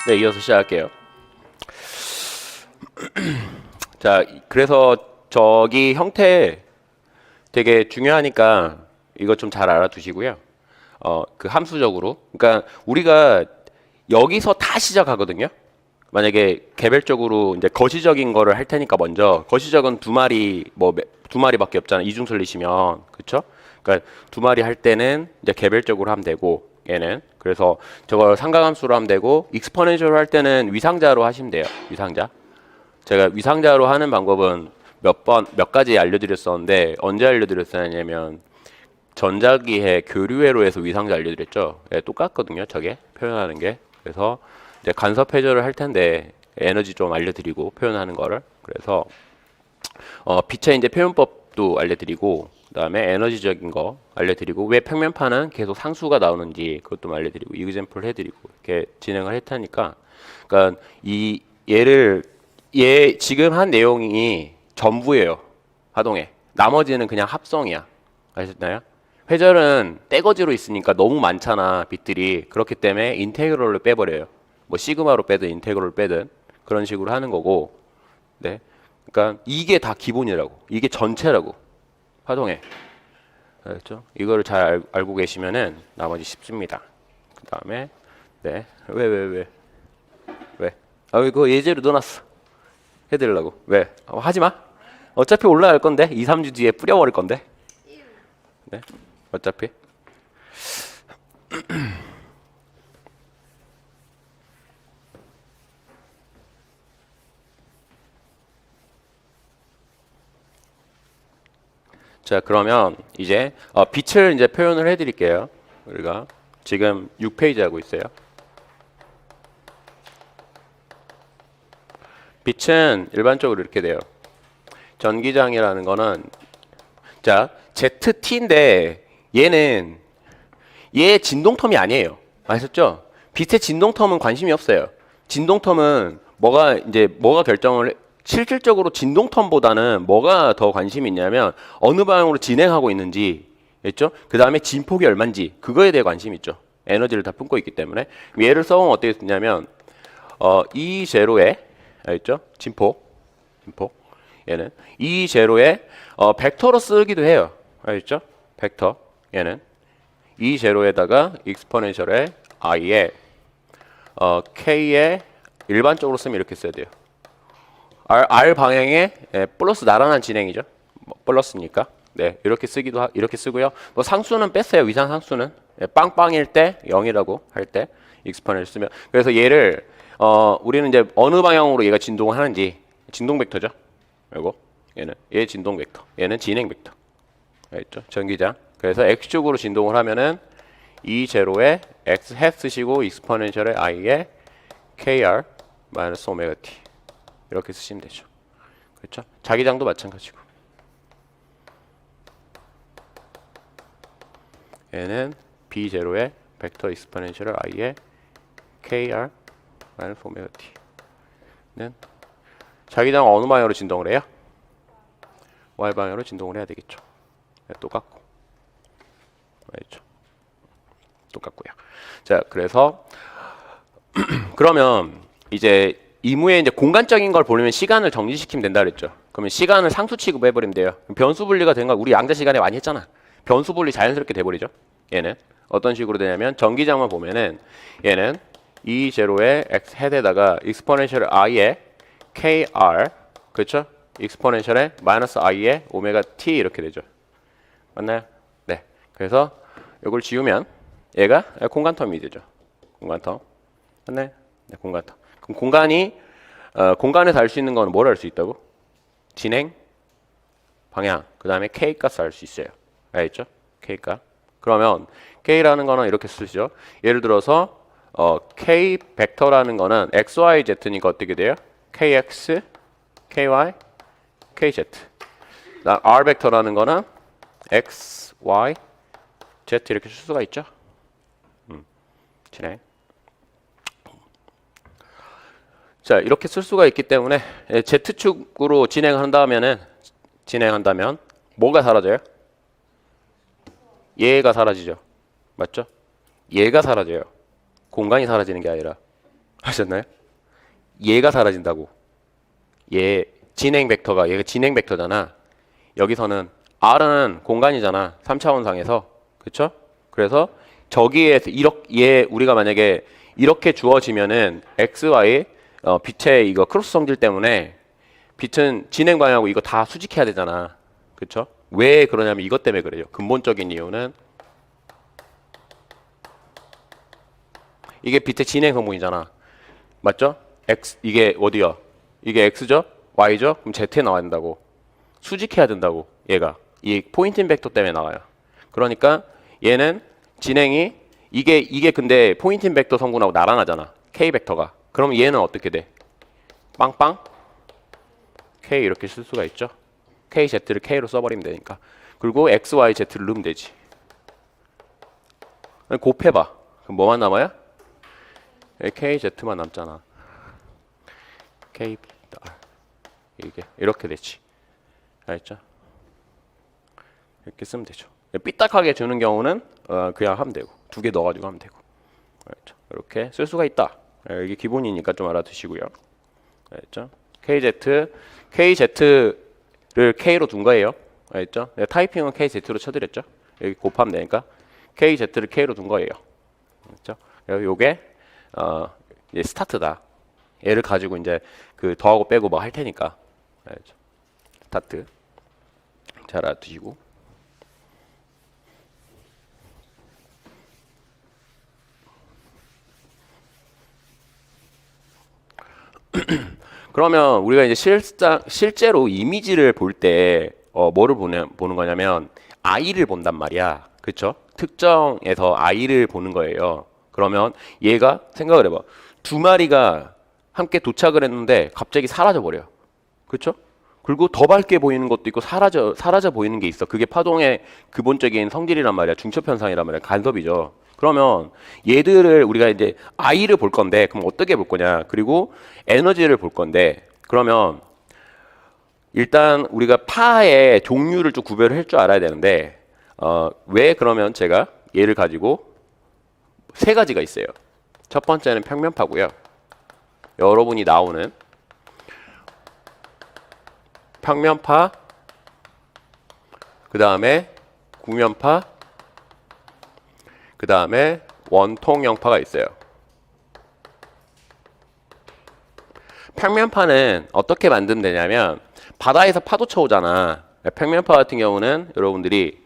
네, 이어서 시작할게요. 자, 그래서 저기 형태 되게 중요하니까 이거 좀 잘 알아두시고요. 그 함수적으로. 그러니까 우리가 여기서 다 시작하거든요. 만약에 개별적으로 이제 거시적인 거를 할 테니까 먼저 거시적은 두 마리 두 마리밖에 없잖아. 이중설리시면. 그렇죠? 그러니까 두 마리 할 때는 이제 개별적으로 하면 되고 얘는 그래서 저걸 상가함수로 하면 되고 익스포넨셜로 할 때는 위상자로 하시면 돼요. 위상자. 제가 위상자로 하는 방법은 몇 가지 알려드렸었는데 언제 알려드렸었냐면 전자기회 교류회로에서 위상자 알려드렸죠. 예, 똑같거든요. 저게 표현하는 게. 그래서 이제 간섭 해결을 할 텐데 에너지 좀 알려드리고 표현하는 거를. 그래서 빛의 이제 표현법도 알려드리고 그다음에 에너지적인 거 알려드리고 왜 평면파는 계속 상수가 나오는지 그것도 알려드리고 이그젠플 해드리고 이렇게 진행을 했다니까. 그러니까 이 얘 지금 한 내용이 전부예요. 하동에. 나머지는 그냥 합성이야. 아셨나요? 회절은 떼거지로 있으니까 너무 많잖아, 빛들이. 그렇기 때문에 인테그럴을 빼버려요. 뭐 시그마로 빼든 인테그럴을 빼든 그런 식으로 하는 거고. 네. 그러니까 이게 다 기본이라고. 이게 전체라고. 파동에. 알겠죠? 이거를 잘 알고 계시면은 나머지 쉽습니다. 그다음에 네. 왜? 아, 이거 예제로 넣어놨어. 해드리려고. 왜? 하지 마. 어차피 올라갈 건데 2, 3주 뒤에 뿌려버릴 건데. 네. 어차피. 자, 그러면 이제 빛을 이제 표현을 해드릴게요. 우리가 지금 6페이지 하고 있어요. 빛은 일반적으로 이렇게 돼요. 전기장이라는 거는 자 ZT인데 얘 진동텀이 아니에요. 아셨죠? 빛의 진동텀은 관심이 없어요. 진동텀은 뭐가 결정을 실질적으로 진동텀보다는 뭐가 더 관심이 있냐면 어느 방향으로 진행하고 있는지 했죠? 그 다음에 진폭이 얼마인지 그거에 대해 관심이 있죠. 에너지를 다 품고 있기 때문에 얘를 써보면 어떻게 쓰냐면 E 제로에 알겠죠? 진폭 얘는 E 제로에 벡터로 쓰기도 해요. 알겠죠? 벡터 얘는 E 제로에다가 익스포넨셜에 I에 K에 일반적으로 쓰면 이렇게 써야 돼요. R 방향에 플러스 나란한 진행이죠. 뭐 플러스니까. 네, 이렇게 쓰고요. 뭐 상수는 뺐어요. 위상 상수는 빵빵일 때 0이라고 할 때 익스포넨셜 쓰면 그래서 얘를 우리는 이제 어느 방향으로 얘가 진동을 하는지 진동 벡터죠. 그리고 얘 진동 벡터, 얘는 진행 벡터. 알겠죠? 전기장. 그래서 x축으로 진동을 하면은 E 제로에 x 햇 쓰시고 익스포넨셜에 i에 kr 마이너스 오메가 t 이렇게 쓰시면 되죠. 그렇죠? 자기장도 마찬가지고. 얘는 b 제로에 벡터 익스포넨셜 i에 kr 마이너스 오메가 t는 자기장 어느 방향으로 진동을 해요? y 방향으로 진동을 해야 되겠죠. 네, 똑같고. 알겠죠? 똑같고요. 자, 그래서 그러면 이제 이무에 이제 공간적인 걸 보려면 시간을 정리시키면 된다 그랬죠. 그러면 시간을 상수 취급해 버리면 돼요. 변수 분리가 된 거 우리 양자 시간에 많이 했잖아. 변수 분리 자연스럽게 돼 버리죠. 얘는 어떤 식으로 되냐면 전기장만 보면은 얘는 E 제로에 x 헤드에다가 익스포넨셜 i에 kr 그렇죠? 익스포넨셜에 마이너스 i에 오메가 t 이렇게 되죠. 맞나요? 네. 그래서 이걸 지우면 얘가 공간텀이 되죠. 공간텀. 맞나요? 네, 공간텀. 그럼 공간에서 알 수 있는 건 뭘 알 수 있다고? 진행, 방향, 그 다음에 k 값을 알 수 있어요. 알겠죠? k 값. 그러면 k라는 거는 이렇게 쓰시죠. 예를 들어서 k 벡터라는 거는 x, y, z니까 어떻게 돼요? kx, ky, kz. r 벡터라는 거는 x, y, z 이렇게 쓸 수가 있죠. 진행. 자, 이렇게 쓸 수가 있기 때문에 Z축으로 진행한다면 뭐가 사라져요? 얘가 사라지죠. 맞죠? 얘가 사라져요. 공간이 사라지는 게 아니라. 하셨나요? 얘가 사라진다고. 얘 진행 벡터가 얘가 진행 벡터잖아. 여기서는 R은 공간이잖아. 3차원상에서. 그쵸? 그래서 저기에서 이렇게 얘 우리가 만약에 이렇게 주어지면은 x, y 빛의 이거 크로스 성질 때문에 빛은 진행 방향하고 이거 다 수직해야 되잖아. 그쵸? 왜 그러냐면 이것 때문에 그래요. 근본적인 이유는 이게 빛의 진행 성분이잖아. 맞죠? x 이게 어디야? 이게 x죠? y죠? 그럼 z에 나와야 된다고. 수직해야 된다고. 얘가 이 포인팅 벡터 때문에 나와요. 그러니까 얘는 진행이 이게 근데 포인팅 벡터 성분하고 나란하잖아. k 벡터가. 그럼 얘는 어떻게 돼? 빵빵 k 이렇게 쓸 수가 있죠. kz를 k로 써버리면 되니까. 그리고 x, y, z를 넣으면 되지. 곱해봐. 그럼 뭐만 남아요? kz만 남잖아. k 이게 이렇게 되지. 알죠? 이렇게 쓰면 되죠. 삐딱하게 주는 경우는 그냥 하면 되고 두 개 넣어가지고 하면 되고. 알죠? 이렇게 쓸 수가 있다. 이게 기본이니까 좀 알아두시고요. 알죠? kz를 k로 둔 거예요. 알죠? 타이핑은 kz로 쳐드렸죠. 여기 곱하면 되니까 kz를 k로 둔 거예요. 알죠? 요게 이제 스타트다. 얘를 가지고 이제 그 더하고 빼고 뭐 할 테니까. 알죠? 스타트. 잘 알아두시고. 그러면 우리가 이제 실제로 이미지를 볼 때 뭐를 보는 거냐면 i를 본단 말이야. 그쵸? 특정에서 i를 보는 거예요. 그러면 얘가 생각을 해봐. 두 마리가 함께 도착을 했는데 갑자기 사라져 버려. 그쵸? 그리고 더 밝게 보이는 것도 있고 사라져 보이는 게 있어. 그게 파동의 기본적인 성질이란 말이야. 중첩 현상이란 말이야. 간섭이죠. 그러면 얘들을 우리가 이제 I를 볼 건데 그럼 어떻게 볼 거냐? 그리고 에너지를 볼 건데 그러면 일단 우리가 파의 종류를 좀 구별을 할 줄 알아야 되는데 왜 그러면 제가 얘를 가지고 세 가지가 있어요. 첫 번째는 평면파고요. 여러분이 나오는 평면파, 그 다음에 구면파, 그 다음에 원통형파가 있어요. 평면파는 어떻게 만들면 되냐면 바다에서 파도 쳐오잖아. 평면파 같은 경우는 여러분들이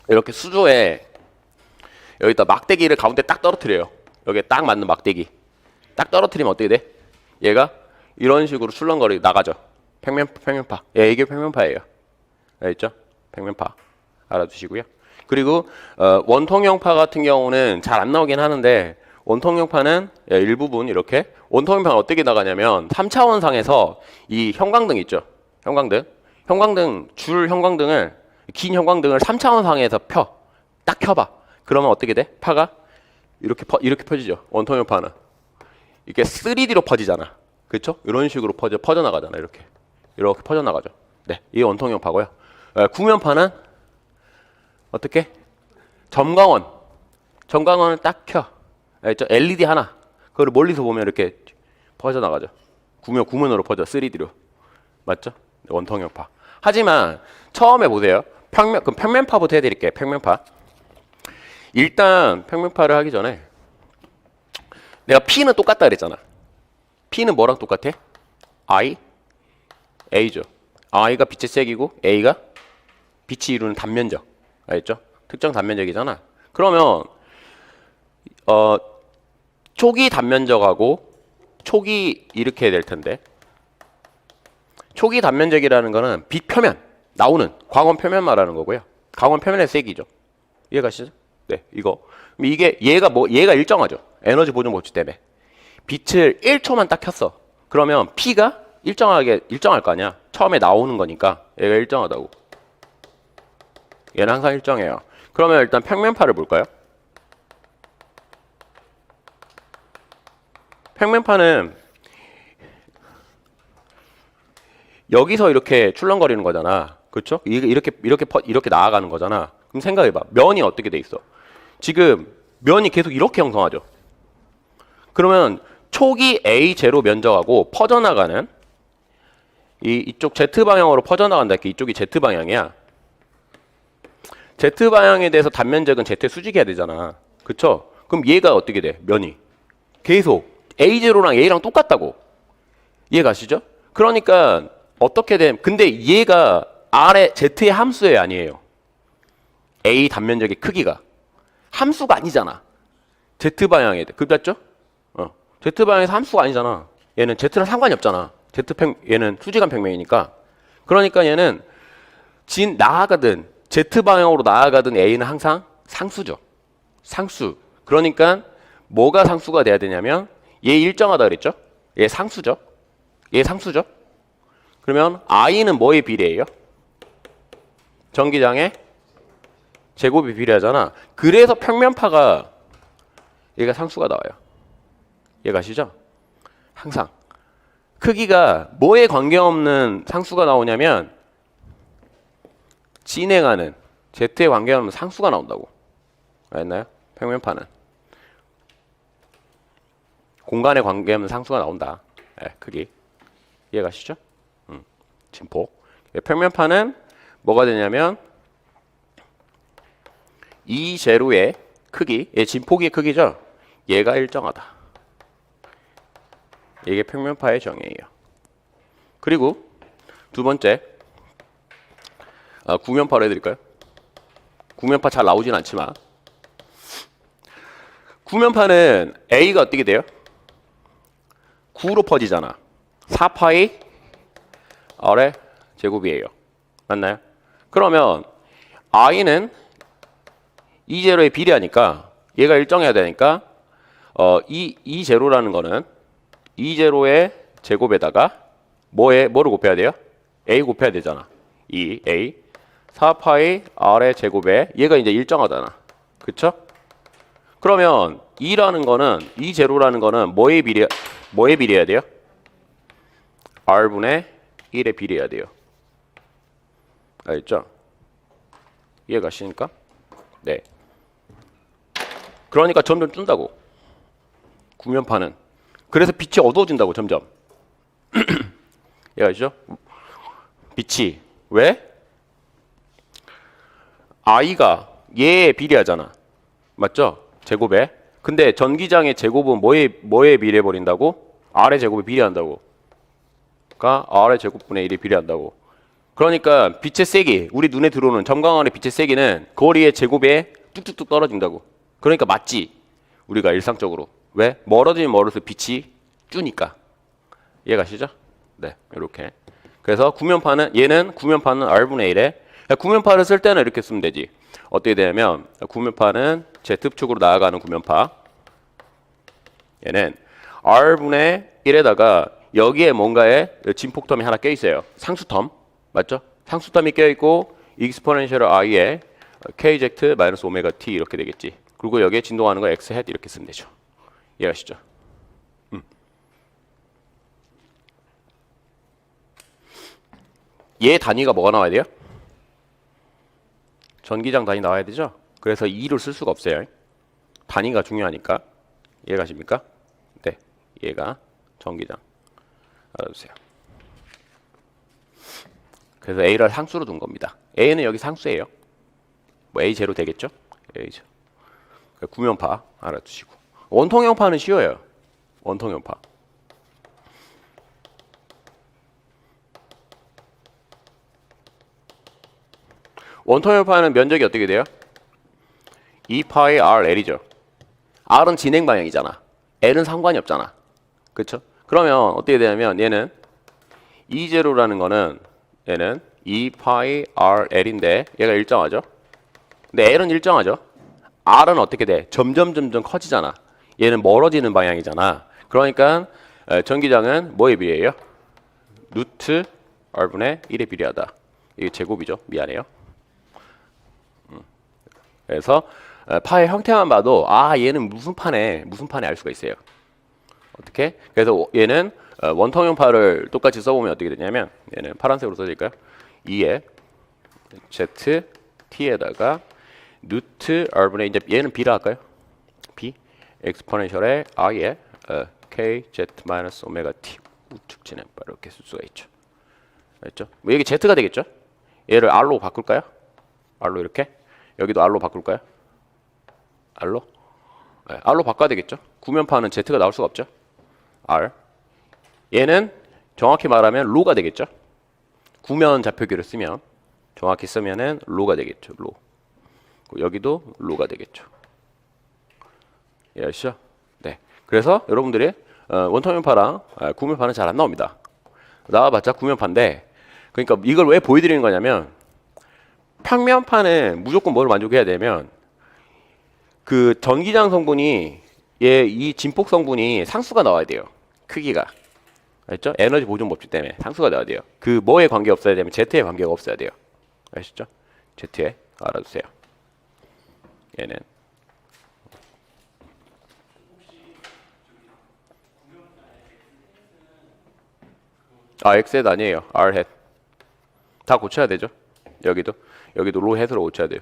이렇게 수조에 여기다 막대기를 가운데 딱 떨어뜨려요. 여기에 딱 맞는 막대기 딱 떨어뜨리면 어떻게 돼? 얘가 이런 식으로 출렁거리 나가죠. 평면파. 예, 이게 평면파예요. 알겠죠? 평면파 알아두시고요. 그리고 원통형파 같은 경우는 잘 안 나오긴 하는데 원통형파는 일부분 이렇게 원통형파는 어떻게 나가냐면 3차원상에서 이 형광등 있죠. 형광등 줄 형광등을 긴 형광등을 3차원상에서 딱 켜봐. 그러면 어떻게 돼? 파가 이렇게 펴지죠. 원통형파는 이게 3D로 퍼지잖아. 그렇죠? 이런 식으로 퍼져 나가잖아. 이렇게 퍼져 나가죠. 네, 이게 원통형파고요. 구면파는 어떻게? 점광원을 딱 켜. 알죠? LED 하나. 그걸 멀리서 보면 이렇게 퍼져 나가죠. 구면으로 퍼져. 3D로. 맞죠? 원통형파. 하지만 처음에 보세요. 그럼 평면파부터 해드릴게요. 평면파. 일단 평면파를 하기 전에 내가 P는 똑같다 그랬잖아. P는 뭐랑 똑같아? I, A죠. I가 빛의 세기고 A가 빛이 이루는 단면적. 알겠죠? 특정 단면적이잖아. 그러면 초기 단면적하고 초기 이렇게 될 텐데 초기 단면적이라는 거는 빛 표면 나오는 광원 표면 말하는 거고요. 광원 표면의 세기죠. 이해가시죠? 네, 이거. 얘가 일정하죠. 에너지 보존 법칙 때문에. 빛을 1초만 딱 켰어. 그러면 P가 일정할 거 아니야. 처음에 나오는 거니까 얘가 일정하다고. 얘는 항상 일정해요. 그러면 일단 평면파를 볼까요? 평면파는 여기서 이렇게 출렁거리는 거잖아. 그렇죠? 이렇게 나아가는 거잖아. 그럼 생각해봐. 면이 어떻게 돼 있어? 지금 면이 계속 이렇게 형성하죠. 그러면 초기 A0 면적하고 퍼져나가는 이쪽 Z 방향으로 퍼져나간다. 이쪽이 Z방향이야. Z방향에 대해서 단면적은 Z에 수직해야 되잖아. 그쵸? 그럼 얘가 어떻게 돼? 면이. 계속 A0랑 A랑 똑같다고. 이해 가시죠? 그러니까 어떻게 됨? 근데 얘가 아래 Z의 함수예요, 아니에요? A 단면적의 크기가. 함수가 아니잖아. Z방향에. 그랬죠? Z방향에서 함수가 아니잖아. 얘는 Z랑 상관이 없잖아. 얘는 수직한 평면이니까. 그러니까 얘는 나아가든 Z방향으로 나아가든 A는 항상 상수죠. 상수. 그러니까 뭐가 상수가 돼야 되냐면 얘 일정하다 그랬죠? 얘 상수죠. 얘 상수죠. 그러면 I는 뭐에 비례해요? 전기장의 제곱이 비례하잖아. 그래서 평면파가 얘가 상수가 나와요. 이해 가시죠? 항상 크기가 뭐에 관계없는 상수가 나오냐면 진행하는 Z에 관계없는 상수가 나온다고. 알겠나요? 평면파는 공간에 관계없는 상수가 나온다. 크기. 이해 가시죠? 진폭. 평면파는 뭐가 되냐면 이 제로의 크기, 얘 진폭의 크기죠? 얘가 일정하다. 이게 평면파의 정의예요. 그리고 두 번째, 구면파로 해드릴까요? 구면파 잘 나오진 않지만 구면파는 A가 어떻게 돼요? 9로 퍼지잖아. 4파이 R의 제곱이에요. 맞나요? 그러면 I는 이 제로에 비례하니까 얘가 일정해야 되니까 이 제로라는 거는 이 제로의 제곱에다가 뭐를 곱해야 돼요? A 곱해야 되잖아. 이 A 4파이 R의 제곱에 얘가 이제 일정하잖아. 그쵸? 그러면 2라는 거는 이 제로라는 거는 뭐에 비례해야 돼요? R분의 1에 비례해야 돼요. 알겠죠? 이해 가시니까? 네. 그러니까 점점 준다고. 구면파는. 그래서 빛이 어두워진다고 점점. 이해가시죠? 빛이. 왜? I가 얘에 비례하잖아. 맞죠? 제곱에. 근데 전기장의 제곱은 뭐에 비례해버린다고? R의 제곱에 비례한다고. 그러니까 R의 제곱분의 1이 비례한다고. 그러니까 빛의 세기, 우리 눈에 들어오는 점광원의 빛의 세기는 거리의 제곱에 뚝뚝뚝 떨어진다고. 그러니까 맞지. 우리가 일상적으로. 왜? 멀어지면 멀어서 빛이 주니까. 이해 가시죠? 네, 이렇게. 그래서 얘는 구면파는 R분의 1에 구면파를 쓸 때는 이렇게 쓰면 되지. 어떻게 되냐면 구면파는 Z축으로 나아가는 구면파. 얘는 R분의 1에다가 여기에 뭔가의 진폭텀이 하나 껴있어요. 상수텀. 맞죠? 상수텀이 껴있고 익스포넨셜 I에 KZ 마이너스 오메가 T 이렇게 되겠지. 그리고 여기에 진동하는 거 X 햇 이렇게 쓰면 되죠. 이해하시죠? 얘 단위가 뭐가 나와야 돼요? 전기장 단위 나와야 되죠? 그래서 2를 쓸 수가 없어요. 단위가 중요하니까. 이해가십니까? 네. 얘가 전기장. 알아두세요. 그래서 A를 상수로 둔 겁니다. A는 여기 상수예요. 뭐 A0 되겠죠? A0. 구면파 알아두시고. 원통형파는 쉬워요. 원통형파. 원통형파는 면적이 어떻게 돼요? 2파이 RL이죠. R은 진행 방향이잖아. L은 상관이 없잖아. 그쵸? 그러면 어떻게 되냐면 얘는 E0라는 거는 얘는 2파이 RL인데 얘가 일정하죠? 근데 L은 일정하죠? R은 어떻게 돼? 점점 커지잖아. 얘는 멀어지는 방향이잖아. 그러니까 전기장은 뭐에 비례해요? 루트 R분의 1에 비례하다. 이게 제곱이죠. 미안해요. 그래서 파의 형태만 봐도 얘는 무슨 파네 알 수가 있어요. 어떻게? 그래서 얘는 원통형 파를 똑같이 써보면 어떻게 되냐면 얘는 파란색으로 써질까요? 2에 Z T에다가 루트 R분의 이제 얘는 B라 할까요? B 엑스포넨셜의 I에 K Z 마이너스 오메가 T 우측 진행 이렇게 쓸 수가 있죠. 알죠? 뭐 여기 Z가 되겠죠? 얘를 R로 바꿀까요? R로 이렇게? 여기도 R로 바꿀까요? R로? 네, R로 바꿔야 되겠죠? 구면파는 Z가 나올 수가 없죠? R. 얘는 정확히 말하면 로가 되겠죠? 구면 좌표기를 쓰면 정확히 쓰면은 로가 되겠죠. 로. 여기도 로가 되겠죠. 이해하시죠? 네. 그래서 여러분들이 원통면파랑 구면파는 잘 안 나옵니다. 나와봤자 구면파인데, 그러니까 이걸 왜 보여드리는 거냐면 평면파는 무조건 뭘 만족해야 되면 그 전기장 성분이 이 진폭 성분이 상수가 나와야 돼요. 크기가. 알죠? 에너지 보존 법칙 때문에 상수가 나와야 돼요. 그 뭐에 관계 없어야 되면 Z에 관계가 없어야 돼요. 아시죠? Z에 알아두세요. 얘는 X햇 아니에요. R햇. 다 고쳐야 되죠. 여기도 로 햇으로 고쳐야 돼요.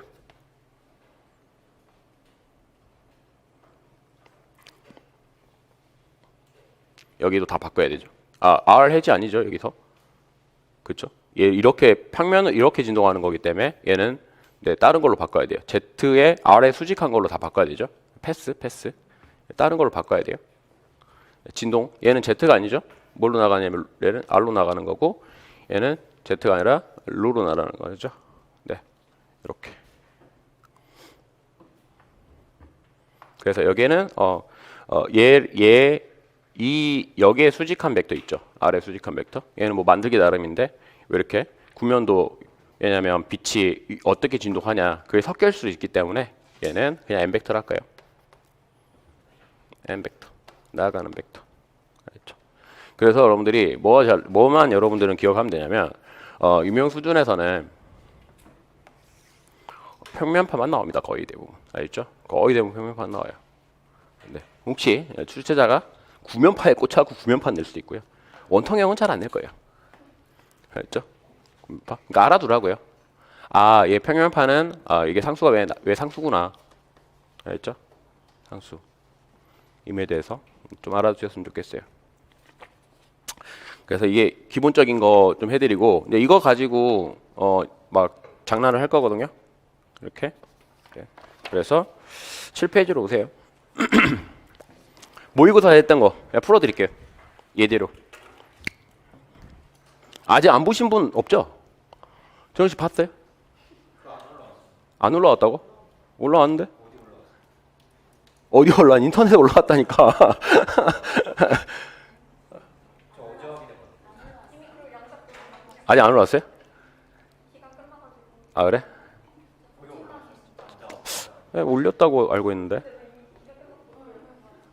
여기도 다 바꿔야 되죠. R 햇이 아니죠. 여기서. 그렇죠? 얘 이렇게 평면을 이렇게 진동하는 거기 때문에 얘는 다른 걸로 바꿔야 돼요. Z에 R에 수직한 걸로 다 바꿔야 되죠. 패스. 다른 걸로 바꿔야 돼요. 진동. 얘는 Z가 아니죠. 뭘로 나가냐면 얘는 R로 나가는 거고 얘는 Z가 아니라 로로 나가는 거죠. 네. 이렇게. 그래서 여기에는 여기에 수직한 벡터 있죠. 아래 수직한 벡터. 얘는 뭐 만들기 나름인데 왜 이렇게 구면도 왜냐면 빛이 어떻게 진동하냐 그게 섞일 수 있기 때문에 얘는 그냥 n 벡터로 할까요? n 벡터. 나아가는 벡터. 알죠? 그래서 여러분들이 뭐만 여러분들은 기억하면 되냐면 유명 수준에서는 평면파만 나옵니다. 거의 대부분. 알죠? 거의 대부분 평면파만 나와요. 네. 혹시 출제자가 구면파에 꽂혀갖고 구면파 낼 수도 있고요. 원통형은 잘 안 낼 거예요. 알죠? 구면파? 그러니까 알아두라고요. 얘 평면파는 이게 상수가 왜 상수구나. 알죠? 상수. 임에 대해서 좀 알아두셨으면 좋겠어요. 그래서 이게 기본적인 거 좀 해드리고, 근데 이거 가지고 막 장난을 할 거거든요. 이렇게. 네. 그래서 7페이지로 오세요. 모의고사 했던 거 그냥 풀어드릴게요. 예대로. 아직 안 보신 분 없죠? 정현 씨 봤어요? 안 올라왔다고? 올라왔는데? 어디 올라왔? 인터넷에 올라왔다니까. 아직 안 올라왔어요? 그래? 네, 올렸다고 알고 있는데.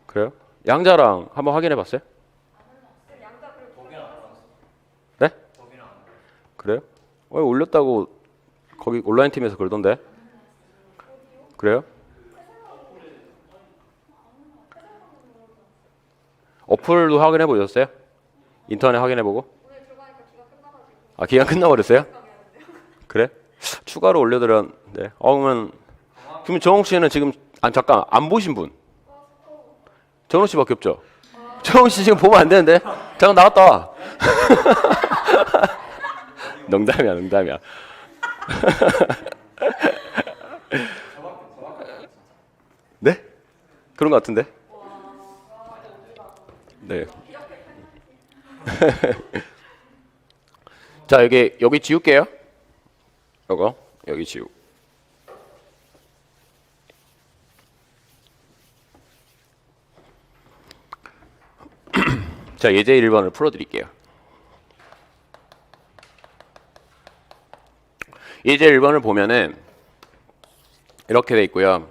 그래요? 양자랑 한번 확인해 봤어요? 네? 그래요? 왜 올렸다고 거기 온라인 팀에서 그러던데? 그래요? 어플도 확인해 보셨어요? 인터넷 확인해 보고? 기간 끝나버렸어요? 그래? 추가로 올려드렸는데. 그러면 정욱 씨는 지금 잠깐 안 보신 분? 정욱 씨밖에 없죠? 정욱 씨 지금 보면 안 되는데? 잠깐 나갔다 와. 농담이야. 네? 그런 것 같은데? 네. 자, 여기 지울게요. 여기 지우. 자, 예제 1번을 풀어드릴게요. 예제 1번을 보면은 이렇게 돼 있고요.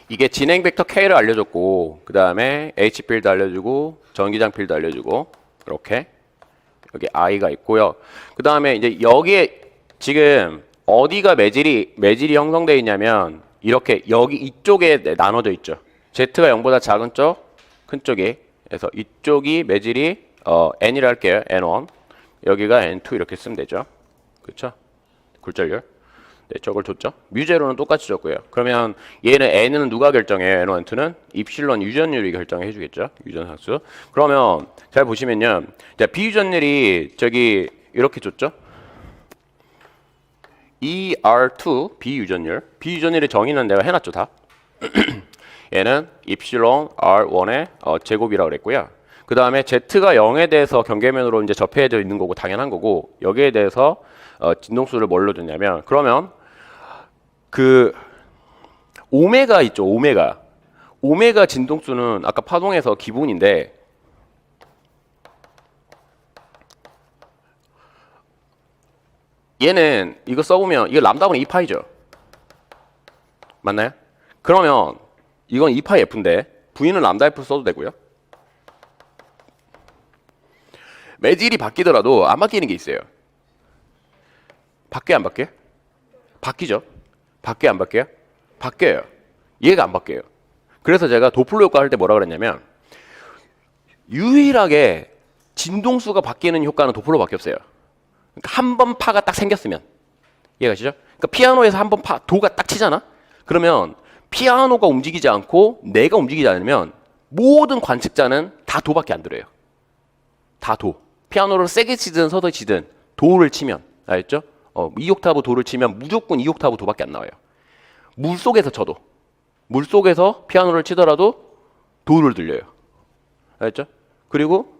이게 진행 벡터 K를 알려줬고, 그 다음에 H 필드 알려주고, 전기장 필드 알려주고, 이렇게 여기 I가 있고요. 그 다음에 이제 여기에 지금 어디가 매질이 형성되어 있냐면 이렇게 여기 이쪽에 나눠져 있죠. Z가 0보다 작은 쪽, 큰 쪽이. 그래서 이쪽이 매질이 N이라 할게요. N1. 여기가 N2 이렇게 쓰면 되죠. 그렇죠? 굴절률. 네, 저걸 줬죠. 뮤제로는 똑같이 줬고요. 그러면 얘는 n은 누가 결정해요? n1,2는 입실론 유전율이 결정해 주겠죠. 유전상수. 그러면 잘 보시면요. 자, 비유전율이 저기 이렇게 줬죠. ER2 비유전율. 비유전율의 정의는 내가 해놨죠 다. 얘는 입실론 R1의 제곱이라고 그랬고요. 그 다음에 Z가 0에 대해서 경계면으로 이제 접해져 있는 거고 당연한 거고 여기에 대해서 진동수를 뭘로 줬냐면 그러면 그 오메가 있죠. 오메가 진동수는 아까 파동에서 기본인데 얘는 이거 써보면 이거 람다분의 2파이죠. 맞나요? 그러면 이건 2파이 F인데 V는 람다 F 써도 되고요. 매질이 바뀌더라도 안 바뀌는 게 있어요. 바뀌어요, 안 바뀌어요? 바뀌죠. 바뀌어요, 안 바뀌어요? 바뀌어요. 얘가 안 바뀌어요. 그래서 제가 도플러 효과 할 때 뭐라 그랬냐면 유일하게 진동수가 바뀌는 효과는 도플러밖에 없어요. 그러니까 한 번 파가 딱 생겼으면 이해가시죠? 그러니까 피아노에서 한 번 파 도가 딱 치잖아. 그러면 피아노가 움직이지 않고 내가 움직이지 않으면 모든 관측자는 다 도밖에 안 들어요. 다 도. 피아노를 세게 치든 서서히 치든 도를 치면 알겠죠? 2옥타브 도를 치면 무조건 2옥타브 도밖에 안 나와요. 물속에서 쳐도 물속에서 피아노를 치더라도 도를 들려요. 알겠죠? 그리고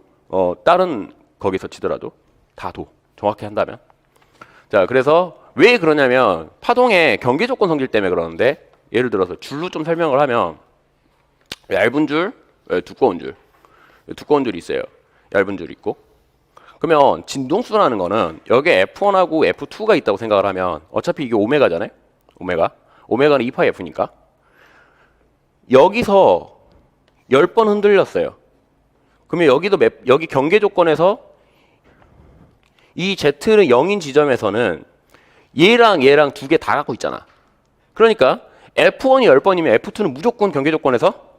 다른 거기서 치더라도 다 도. 정확히 한다면. 자, 그래서 왜 그러냐면 파동의 경계 조건 성질 때문에 그러는데 예를 들어서 줄로 좀 설명을 하면 얇은 줄, 두꺼운 줄. 두꺼운 줄이 있어요. 얇은 줄이 있고. 그러면 진동수라는 거는 여기에 F1하고 F2가 있다고 생각을 하면 어차피 이게 오메가잖아요. 오메가는 2파이 F니까. 여기서 10번 흔들렸어요. 그러면 여기 경계 조건에서 이 Z는 0인 지점에서는 얘랑 두 개 다 갖고 있잖아. 그러니까 F1이 10번이면 F2는 무조건 경계 조건에서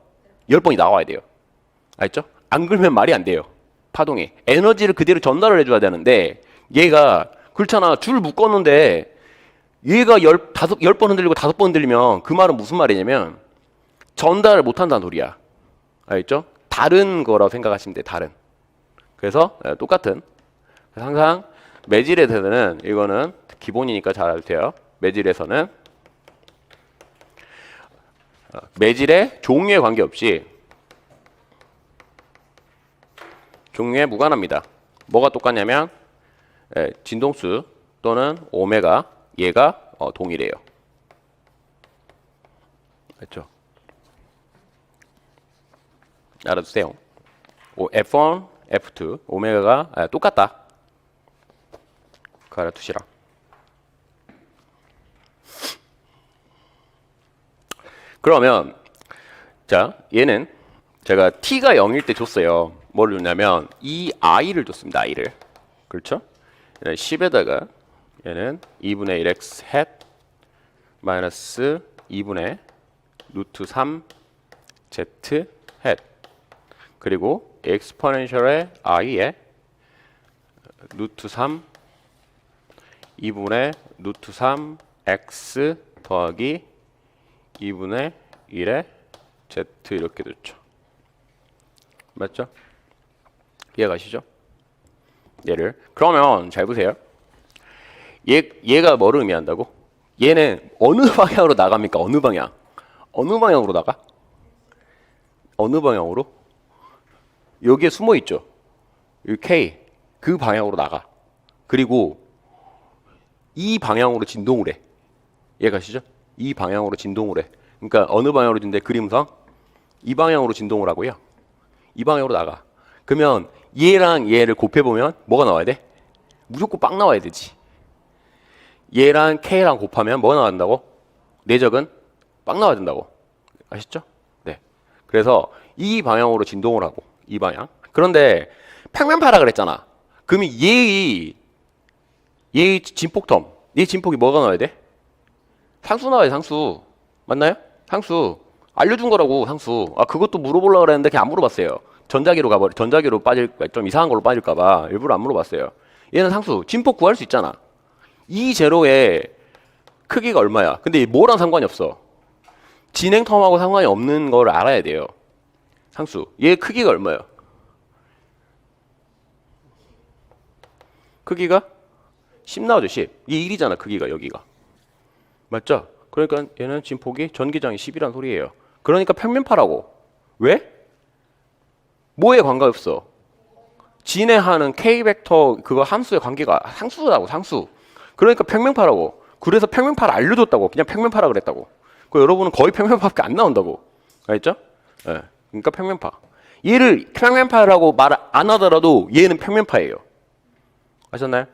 10번이 나와야 돼요. 알죠? 안 그러면 말이 안 돼요. 파동이. 에너지를 그대로 전달을 해줘야 되는데 얘가 그렇잖아. 줄 묶었는데 얘가 10번 흔들리고 5번 흔들리면 그 말은 무슨 말이냐면 전달을 못한다는 소리야. 알겠죠? 다른 거라고 생각하시면 돼. 다른. 그래서 똑같은. 항상 매질에 대해서는 이거는 기본이니까 잘 아세요. 매질에서는 매질의 종류에 관계없이 종류에 무관합니다. 뭐가 똑같냐면 진동수 또는 오메가 얘가 동일해요. 그렇죠? 알아두세요. F1, F2, 오메가가 똑같다. 그거 알아두시라. 그러면 자 얘는 제가 t가 0일 때 줬어요. 뭘 줬냐면 이 i를 줬습니다. i를. 그렇죠? 10에다가 얘는 2분의 1x 햇 마이너스 2분의 루트 3 z 햇 그리고 엑스포넨셜의 i에 루트 3 2분의 루트 3 x 더하기 2분의 1의 z 이렇게 됐죠. 맞죠? 이해가시죠? 얘를. 그러면 잘 보세요. 얘가 뭐를 의미한다고? 얘는 어느 방향으로 나갑니까? 어느 방향? 어느 방향으로 나가? 어느 방향으로? 여기에 숨어 있죠. 이 K 그 방향으로 나가. 그리고 이 방향으로 진동을 해. 이해가시죠? 이 방향으로 진동을 해. 그러니까 어느 방향으로 진대 그림상 이 방향으로 진동을 하고요. 이 방향으로 나가. 그러면 얘랑 얘를 곱해보면 뭐가 나와야 돼? 무조건 빵 나와야 되지. 얘랑 K랑 곱하면 뭐가 나와야 된다고? 내적은 빵 나와야 된다고. 아시죠? 네. 그래서 이 방향으로 진동을 하고 이 방향. 그런데 평면파라 그랬잖아. 그러면 얘의 진폭텀. 얘 진폭이 뭐가 나와야 돼? 상수 나와야 돼. 상수. 맞나요? 상수. 알려준 거라고 상수. 그것도 물어보려고 그랬는데 그냥 안 물어봤어요. 전자기로 빠질 좀 이상한 걸로 빠질까봐 일부러 안 물어봤어요. 얘는 상수. 진폭 구할 수 있잖아. 이 제로에 크기가 얼마야? 근데 뭐랑 상관이 없어. 진행 텀하고 상관이 없는 걸 알아야 돼요. 상수. 얘 크기가 얼마야? 크기가 10 나오죠, 10. 이게 1이잖아, 크기가 여기가. 맞죠? 그러니까 얘는 지금 폭이 전기장이 10이란 소리예요. 그러니까 평면파라고. 왜? 뭐에 관계없어? 진행하는 K 벡터 그거 함수의 관계가 상수라고, 상수. 그러니까 평면파라고. 그래서 평면파를 알려줬다고. 그냥 평면파라 그랬다고. 그 여러분은 거의 평면파밖에 안 나온다고. 알겠죠? 예. 그러니까 평면파. 얘를 평면파라고 말 안 하더라도 얘는 평면파예요. 아셨나요?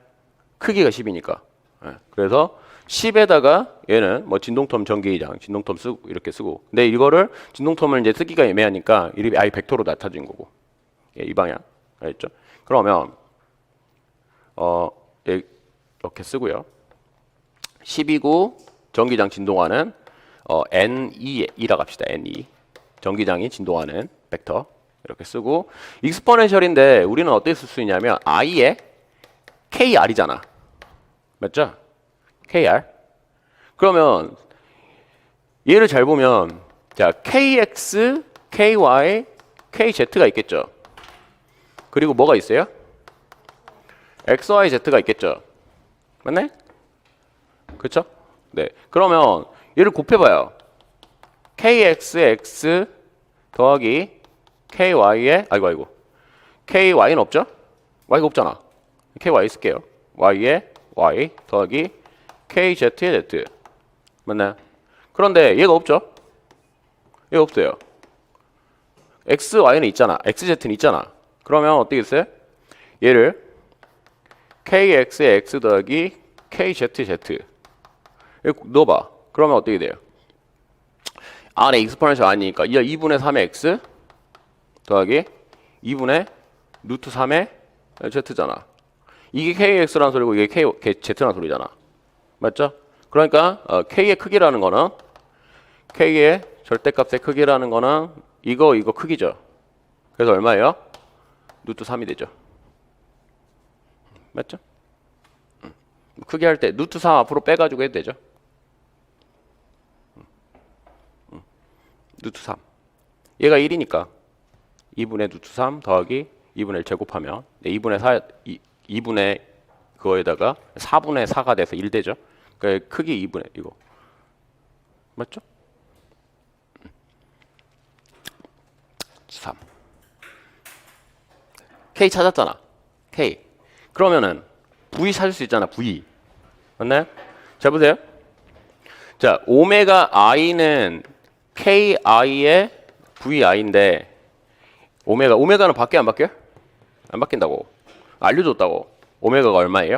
크기가 10이니까. 예. 그래서 10에다가 얘는 뭐 진동텀 전기장, 진동텀 쓰고 이렇게 쓰고. 근데 이거를 진동텀을 이제 쓰기가 애매하니까 이름이 아예 벡터로 나타진 거고. 예, 이 방향. 알겠죠? 그러면 이렇게 쓰고요. 10이고 전기장 진동하는 N2라고 합시다. N2. 전기장이 진동하는 벡터. 이렇게 쓰고 익스포넨셜인데 우리는 어떻게 쓸 수 있냐면 I에 KR이잖아. 맞죠? KR. 그러면 얘를 잘 보면 자, KX, KY, KZ가 있겠죠. 그리고 뭐가 있어요? XYZ가 있겠죠. 맞네? 그렇죠? 네. 그러면 얘를 곱해봐요. KXX 더하기 KY에 아이고 KY는 없죠? Y가 없잖아. KY 쓸게요. Y에 Y 더하기 KZ에 Z. 맞나요? 그런데 얘가 없죠? 얘가 없어요. XY는 있잖아. XZ는 있잖아. 그러면 어떻게 됐어요? 얘를 KX에 X 더하기 KZZ 여기 넣어봐. 그러면 어떻게 돼요? 안에 익스포넨셜 아니니까 2분의 3의 X 더하기 2분의 루트 3의 Z잖아. 이게 KX라는 소리고 이게 KZ라는 소리잖아. 맞죠? 그러니까 K의 크기라는 거는 K의 절대값의 크기라는 거는 이거 크기죠. 그래서 얼마예요? 루트 3이 되죠. 맞죠? 크게 할 때 루트 3 앞으로 빼가지고 해도 되죠. 루트 3. 얘가 1이니까 2분의 루트 3 더하기 2분의 1 제곱하면 2분의 4, 2분의 그거에다가 4분의 4가 돼서 1 되죠. 그러니까 크기 2분의 이거. 맞죠? 3. K 찾았잖아. K. 그러면은 V 찾을 수 있잖아. V. 맞나요? 자 보세요. 자 오메가 I는 KI의 VI인데 오메가는 바뀌어 안 바뀌어? 안 바뀐다고. 알려줬다고. 오메가가 얼마예요?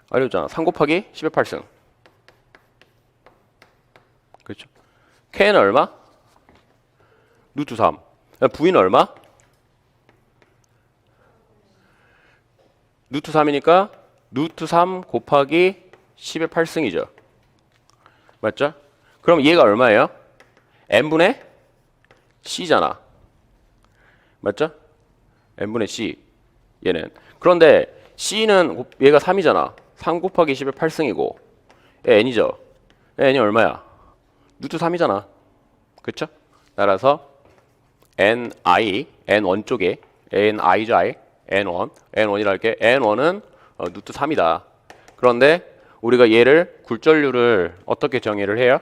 알려줬잖아. 3 곱하기 10의 8승. 그렇죠? K는 얼마? 루트 3. V는 얼마? 루트 3이니까 루트 3 곱하기 10의 8승이죠. 맞죠? 그럼 얘가 얼마예요? n분의 c잖아. 맞죠? n분의 c 얘는. 그런데 c는 얘가 3이잖아. 3 곱하기 10의 8승이고 n이죠. n이 얼마야? 루트 3이잖아. 그쵸? 따라서 n1 쪽에 ni죠. n1이라 할게. n1은 루트 3이다. 그런데 우리가 얘를 굴절률을 어떻게 정의를 해요?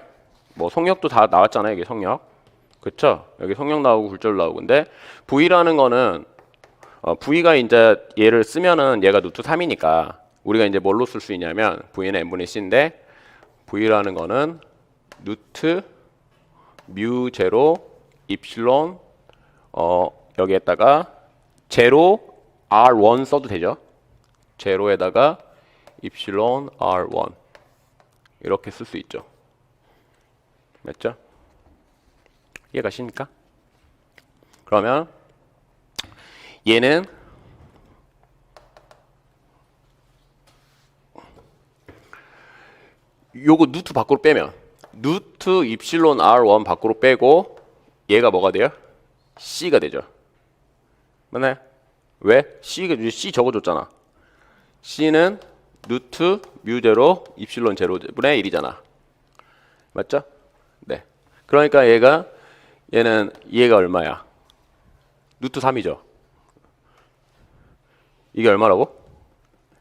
뭐 속력도 다 나왔잖아요. 이게 속력. 그쵸? 여기 속력 나오고 굴절 나오고. 근데 V라는 거는 V가 이제 얘를 쓰면은 얘가 루트 3이니까 우리가 이제 뭘로 쓸 수 있냐면 V는 n분의 c인데 V라는 거는 루트 뮤 제로 입실론 여기에다가 제로 R1 써도 되죠. 제로에다가 입실론 R1 이렇게 쓸 수 있죠. 맞죠? 이해가십니까? 그러면 얘는 요거 루트 밖으로 빼면 루트 입실론 R1 밖으로 빼고 얘가 뭐가 돼요? C가 되죠. 맞나요? 왜? C 적어줬잖아. C는 루트 뮤제로 입실론 제로분의 1이잖아. 맞죠? 네. 그러니까 얘는 얼마야? 루트 3이죠. 이게 얼마라고?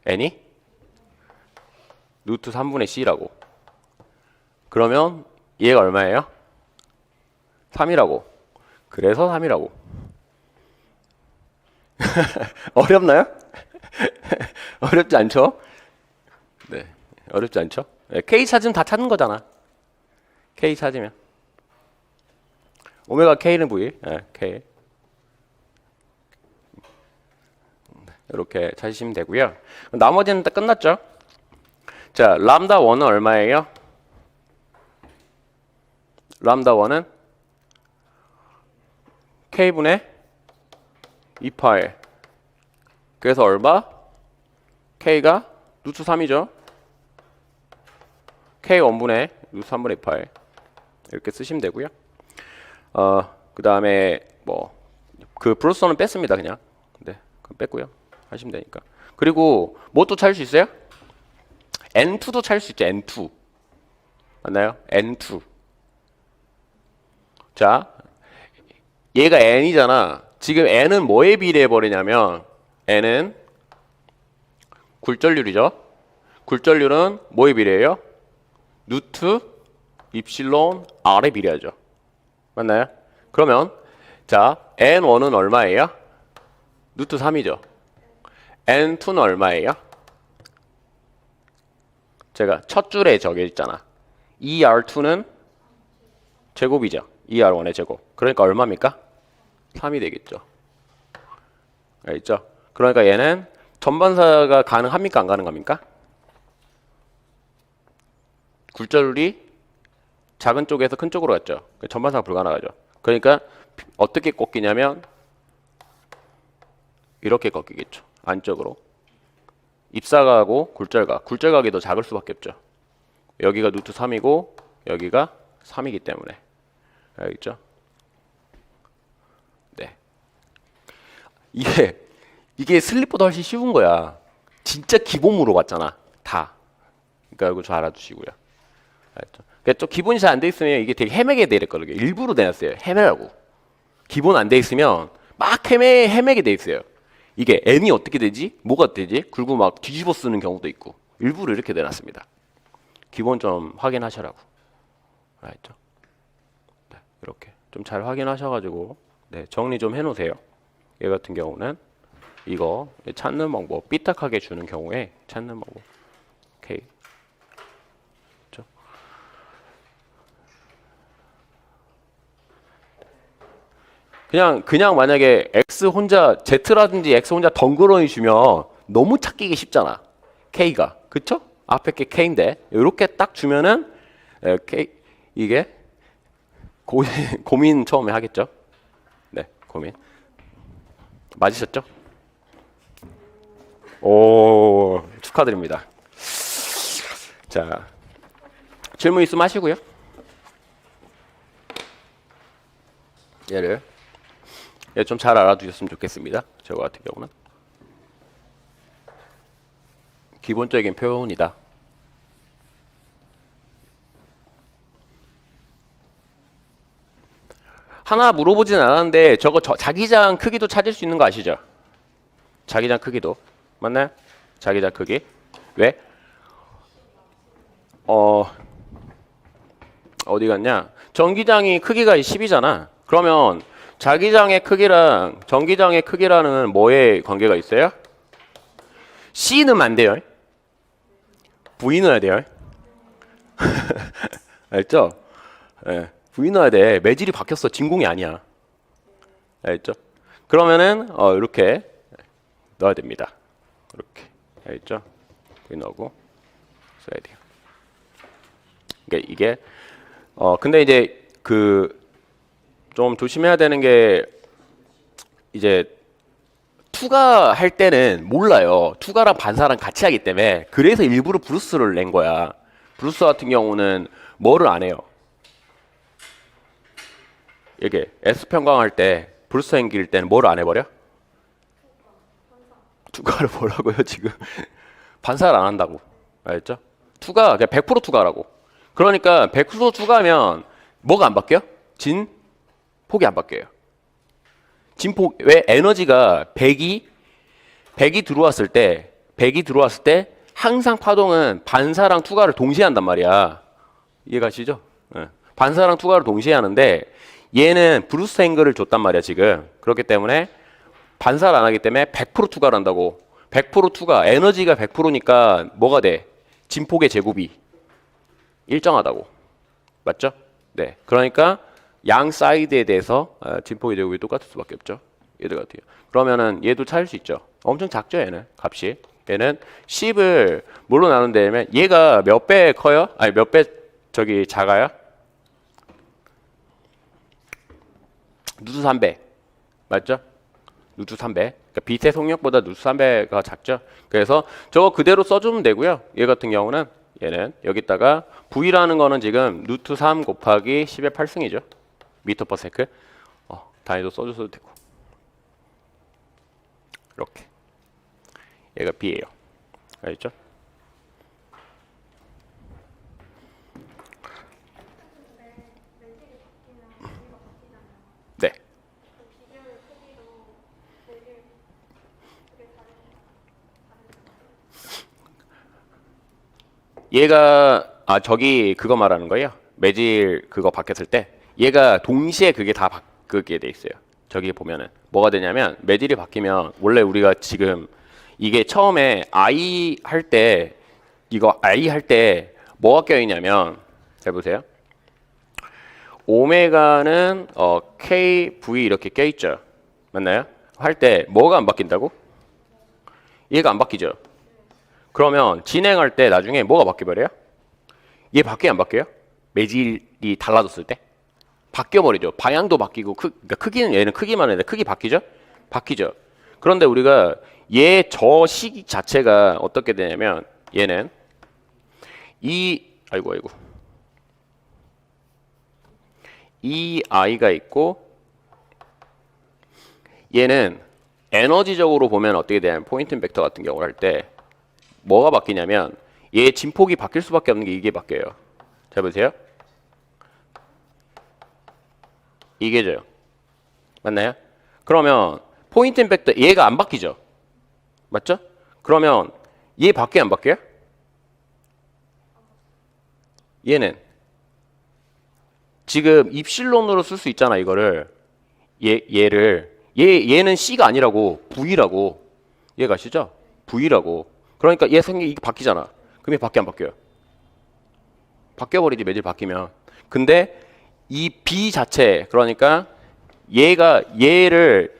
n이? 루트 3분의 c라고. 그러면 얘가 얼마예요? 3이라고. 그래서 3이라고. 어렵나요? 어렵지 않죠? 네. 어렵지 않죠? 네, K 찾으면 다 찾는 거잖아. K 찾으면. 오메가 K는 V. 네, K. 이렇게 찾으시면 되고요. 나머지는 다 끝났죠? 자, 람다 1은 얼마예요? 람다 1은 K분의 2파이. 그래서 얼마? K가 루트 3이죠. K 1분의 루트 3분의 2파이. 이렇게 쓰시면 되고요. 그 다음에 그 브루스터는 뺐습니다. 그냥. 네, 그럼 뺐고요. 하시면 되니까. 그리고 뭐 또 찾을 수 있어요? N2도 찾을 수 있죠. N2. 맞나요? N2. 자, 얘가 N이잖아. 지금 N은 뭐에 비례해 버리냐면 N은 굴절률이죠. 굴절률은 뭐에 비례해요? 루트 입실론 R에 비례하죠. 맞나요? 그러면 자, N1은 얼마예요? 루트 3이죠. N2는 얼마예요? 제가 첫 줄에 적혀 있잖아. ER2는 제곱이죠. ER1의 제곱. 그러니까 얼마입니까? 3이 되겠죠. 알겠죠? 그러니까 얘는 전반사가 가능합니까? 안 가능합니까? 굴절률이 작은 쪽에서 큰 쪽으로 갔죠. 전반사가 불가능하죠. 그러니까 어떻게 꺾이냐면 이렇게 꺾이겠죠. 안쪽으로. 입사각하고 굴절각이 더 작을 수밖에 없죠. 여기가 루트 3이고 여기가 3이기 때문에. 알겠죠? 네. 이게 슬립보다 훨씬 쉬운 거야. 진짜 기본 물어봤잖아. 다. 그러니까 이거 좀 알아두시고요. 알겠죠? 그러니까 좀 기본이 잘 안 돼 있으면 이게 되게 헤매게 돼 있거든요. 일부러 내놨어요. 헤매라고. 기본 안 돼 있으면 막 헤매게 돼 있어요. 이게 n이 어떻게 되지? 뭐가 되지? 그리고 막 뒤집어 쓰는 경우도 있고. 일부러 이렇게 내놨습니다. 기본 좀 확인하셔라고. 알겠죠? 네, 이렇게 좀 잘 확인하셔가지고 네, 정리 좀 해놓으세요. 얘 같은 경우는 이거 찾는 방법, 삐딱하게 주는 경우에 찾는 방법. 오케이. 그렇죠? 그냥 만약에 X 혼자 Z라든지 X 혼자 덩그러니 주면 너무 찾기가 쉽잖아. K가. 그쵸? 앞에 게 K인데 이렇게 딱 주면은 K 이게 고민 처음에 하겠죠? 네, 고민. 맞으셨죠? 오, 축하드립니다. 자, 질문 있으면 하시고요. 얘 좀 잘 알아두셨으면 좋겠습니다. 저거 같은 경우는 기본적인 표현이다. 하나 물어보진 않았는데 저거 자기장 크기도 찾을 수 있는 거 아시죠? 자기장 크기도. 맞나요? 자기장 크기. 왜? 어디 갔냐? 전기장이 크기가 10이잖아. 그러면 자기장의 크기랑 전기장의 크기라는 뭐에 관계가 있어요? C 넣으면 안 돼요. V 넣어야 돼요. 알죠? 네. V 넣어야 돼. 매질이 바뀌었어. 진공이 아니야. 알죠? 그러면은 이렇게 넣어야 됩니다. 이렇게. 알죠? V 넣고 써야 돼요. 그러니까 이게 근데 이제 좀 조심해야 되는 게 이제 투과할 때는 몰라요. 투과랑 반사랑 같이 하기 때문에 그래서 일부러 브루스를 낸 거야. 브루스 같은 경우는 뭐를 안 해요. 이게 S 평강할 때 브루스 행기일 때는 뭐를 안 해버려? 투과를 뭐라고요 지금? 반사를 안 한다고. 알겠죠? 투가 그냥 100% 투가라고. 그러니까 100% 투가면 뭐가 안 바뀌어? 진폭이 안 바뀌어요. 진폭 왜 에너지가 100이 들어왔을 때 항상 파동은 반사랑 투과를 동시에 한단 말이야. 이해가시죠? 네. 반사랑 투과를 동시에 하는데 얘는 브루스터 앵글을 줬단 말이야 지금. 그렇기 때문에 반사를 안 하기 때문에 100% 투과를 한다고. 100% 투과 에너지가 100%니까 뭐가 돼? 진폭의 제곱이 일정하다고. 맞죠? 네. 그러니까 양 사이드에 대해서 진폭의 제곱이 똑같을 수밖에 없죠. 얘들 같아요. 그러면은 얘도 찾을 수 있죠. 엄청 작죠 얘는 값이. 얘는 10을 뭘로 나눈다면 얘가 몇 배 커요? 아니 몇 배 저기 작아요? 누수 3배. 맞죠? 누수 3배. 그러니까 빛의 속력보다 누수 3배가 작죠. 그래서 저거 그대로 써주면 되고요. 얘 같은 경우는 얘는 여기다가 V라는 거는 지금 루트 3 곱하기 10의 8승이죠. 미터 퍼 세크. 단위도 써줘도 되고. 이렇게. 얘가 B예요. 알겠죠? 네. 얘가 저기 그거 말하는 거예요. 매질 그거 바뀌었을 때 얘가 동시에 그게 다 바뀌게 돼 있어요. 저기 보면은 뭐가 되냐면 매질이 바뀌면 원래 우리가 지금 이게 처음에 I 할 때 이거 I 할 때 뭐가 껴 있냐면 잘 보세요. 오메가는 KV 이렇게 껴 있죠. 맞나요? 할 때 뭐가 안 바뀐다고? 얘가 안 바뀌죠. 그러면 진행할 때 나중에 뭐가 바뀌어버려요? 얘 바뀌어요 안 바뀌어요? 매질이 달라졌을 때 바뀌어버리죠. 방향도 바뀌고 그러니까 크기는 얘는 크기만 해도 크기 바뀌죠? 바뀌죠. 그런데 우리가 얘 저 식 자체가 어떻게 되냐면 얘는 아이고 이 I가 있고 얘는 에너지적으로 보면 어떻게 되냐면 포인팅 벡터 같은 경우를 할 때 뭐가 바뀌냐면 얘 진폭이 바뀔 수밖에 없는 게 이게 바뀌어요. 잘 보세요. 이게죠. 맞나요? 그러면 포인팅 벡터 얘가 안 바뀌죠. 맞죠? 그러면 얘 바뀌어요 안 바뀌어요? 얘는 지금 입실론으로 쓸 수 있잖아 이거를. 얘는 C가 아니라고 V라고. 얘 가시죠? V라고. 그러니까 얘 생긴 이게 바뀌잖아. 그럼 얘 바뀌어 안 바뀌어요? 바뀌어버리지 매질 바뀌면. 근데 이 B 자체 그러니까 얘를